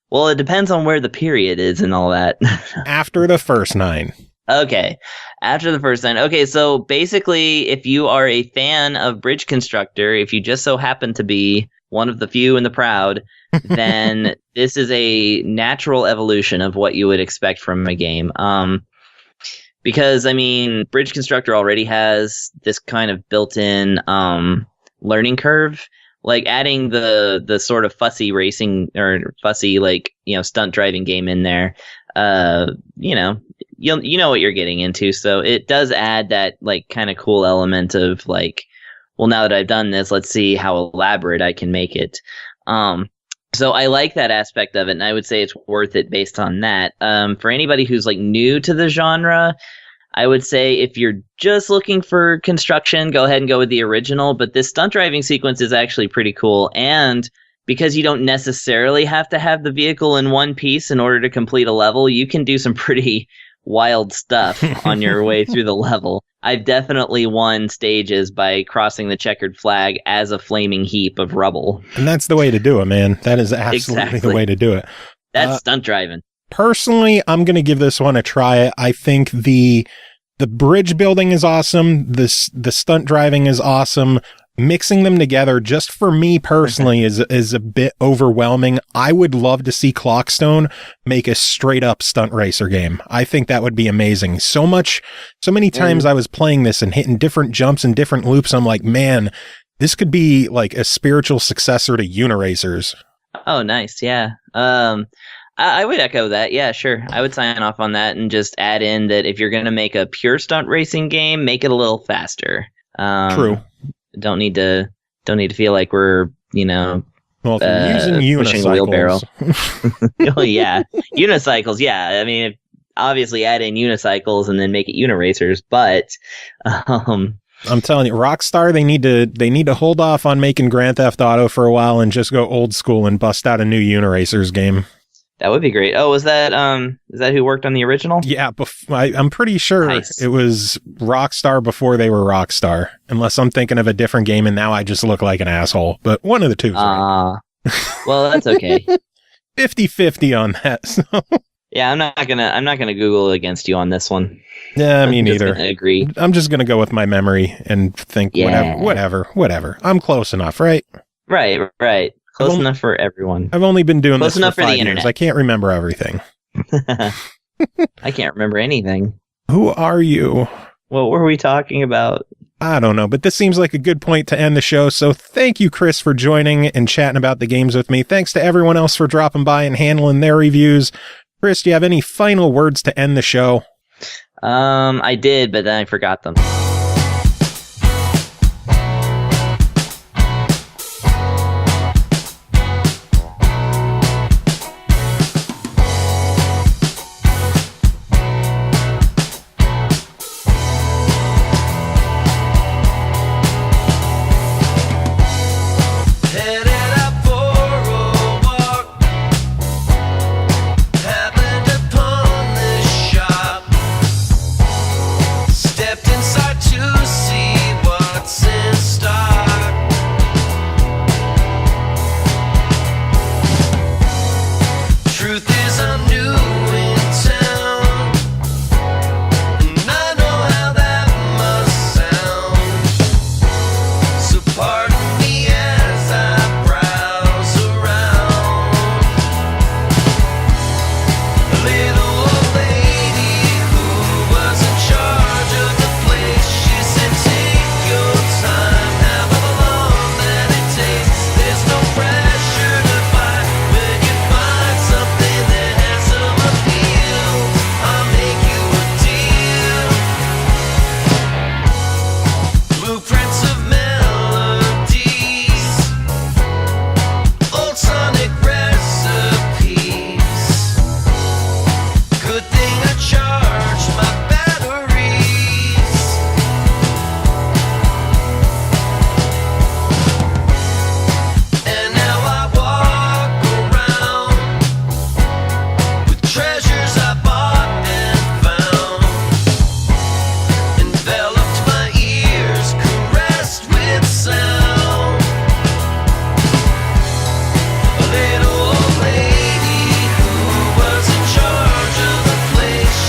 Well, it depends on where the period is and all that. After the first 9. Okay. After the first 9. Okay, so basically, if you are a fan of Bridge Constructor, if you just so happen to be one of the few and the proud, then this is a natural evolution of what you would expect from a game. Because, I mean, Bridge Constructor already has this kind of built-in learning curve. Like, adding the sort of fussy racing or fussy, like, stunt driving game in there, you know what you're getting into. So it does add that, like, kind of cool element of, like, well, now that I've done this, let's see how elaborate I can make it. So I like that aspect of it, and I would say it's worth it based on that. For anybody who's like new to the genre, I would say if you're just looking for construction, go ahead and go with the original. But this stunt driving sequence is actually pretty cool, and because you don't necessarily have to have the vehicle in one piece in order to complete a level, you can do some pretty wild stuff on your way through the level. I've definitely won stages by crossing the checkered flag as a flaming heap of rubble. And that's the way to do it, man. That is absolutely the way to do it. That's stunt driving. Personally, I'm going to give this one a try. I think the bridge building is awesome. The stunt driving is awesome. Mixing them together, just for me personally, is a bit overwhelming. I would love to see Clockstone make a straight up stunt racer game. I think that would be amazing. So many times I was playing this and hitting different jumps and different loops. I'm like, man, this could be like a spiritual successor to Uniracers. Oh, nice. Yeah. I would echo that. Yeah, sure. I would sign off on that and just add in that if you're going to make a pure stunt racing game, make it a little faster. True. Don't need to feel like we're, well, if you're using pushing the wheelbarrow. unicycles. Oh yeah, unicycles. Yeah, I mean, obviously add in unicycles and then make it Uniracers. But I'm telling you, Rockstar, they need to hold off on making Grand Theft Auto for a while and just go old school and bust out a new Uniracers game. That would be great. Oh, is that who worked on the original? Yeah, I'm pretty sure It was Rockstar before they were Rockstar, unless I'm thinking of a different game and now I just look like an asshole. But one of the two. Well, that's okay. 50-50 on that. So. Yeah, I'm not gonna Google against you on this one. Yeah, me neither. I agree. I'm just gonna go with my memory and think whatever. I'm close enough, right? Right. Close enough for everyone. I've only been doing Close this enough for 5 years. I can't remember everything. I can't remember anything. Who are you? What were we talking about? I don't know, but this seems like a good point to end the show. So thank you, Chris, for joining and chatting about the games with me. Thanks to everyone else for dropping by and handling their reviews. Chris, do you have any final words to end the show? I did, but then I forgot them.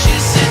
She said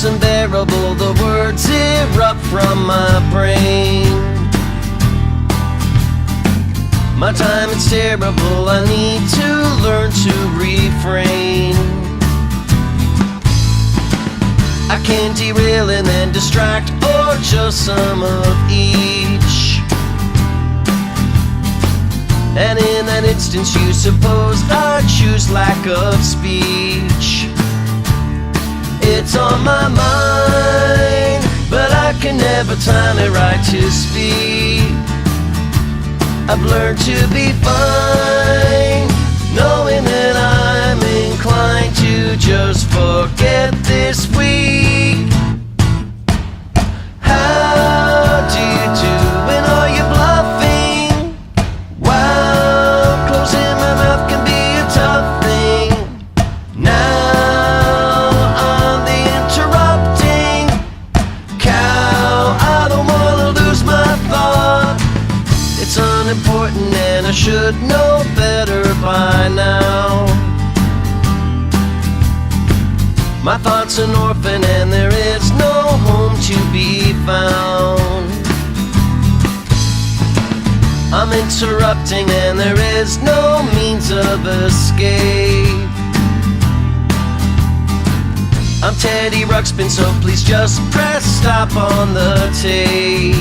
It's unbearable, the words erupt from my brain. My time is terrible, I need to learn to refrain. I can derail and then distract, or just some of each. And in that instance you suppose I choose lack of speech. It's on my mind, but I can never time it right to speak. I've learned to be fine, knowing that I'm inclined to just forget this week. How do you do when are you bluffing? Wow, closing my mouth can be a tough thing. Now I'm the interrupting cow. I don't wanna lose my thought. It's unimportant and I should know better by now. My thought's an orphan and there is no home to be found. I'm interrupting and there is no means of escape. I'm Teddy Ruxpin, so please just press stop on the tape.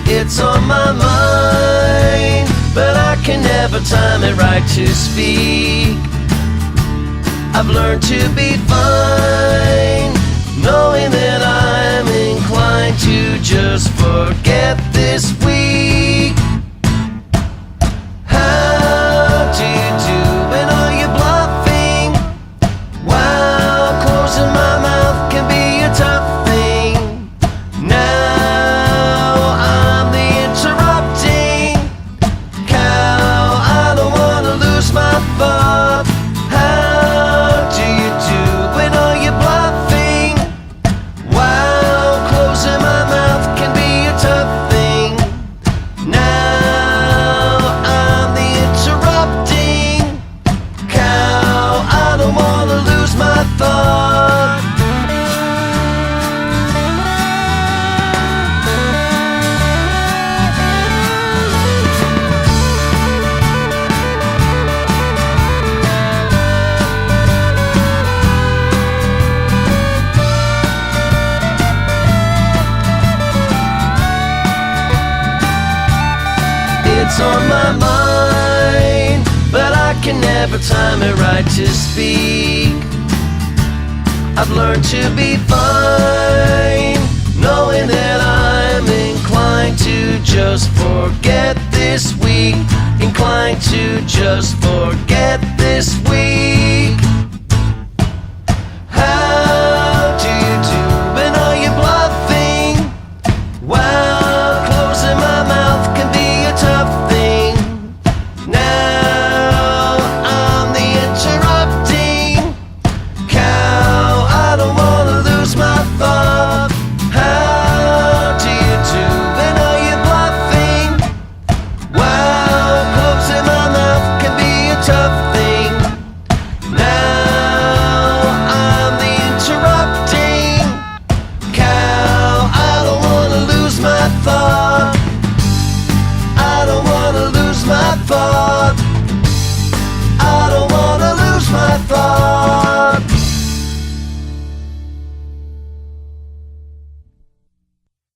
It's on my mind, but I can never time it right to speak. I've learned to be fine, knowing that I'm inclined to just forget this week. How do you do when are you bluffing? Wow, closing my mouth can be a tough thing. Now I'm the interrupting cow. I don't wanna lose my thought. How do you do when are you bluffing? Wow, closing my mouth can be a tough thing. Now I'm the interrupting cow. I don't wanna lose my thought. It's on my mind, but I can never time it right to speak. I've learned to be fine, knowing that I'm inclined to just forget this week. Inclined to just forget this week.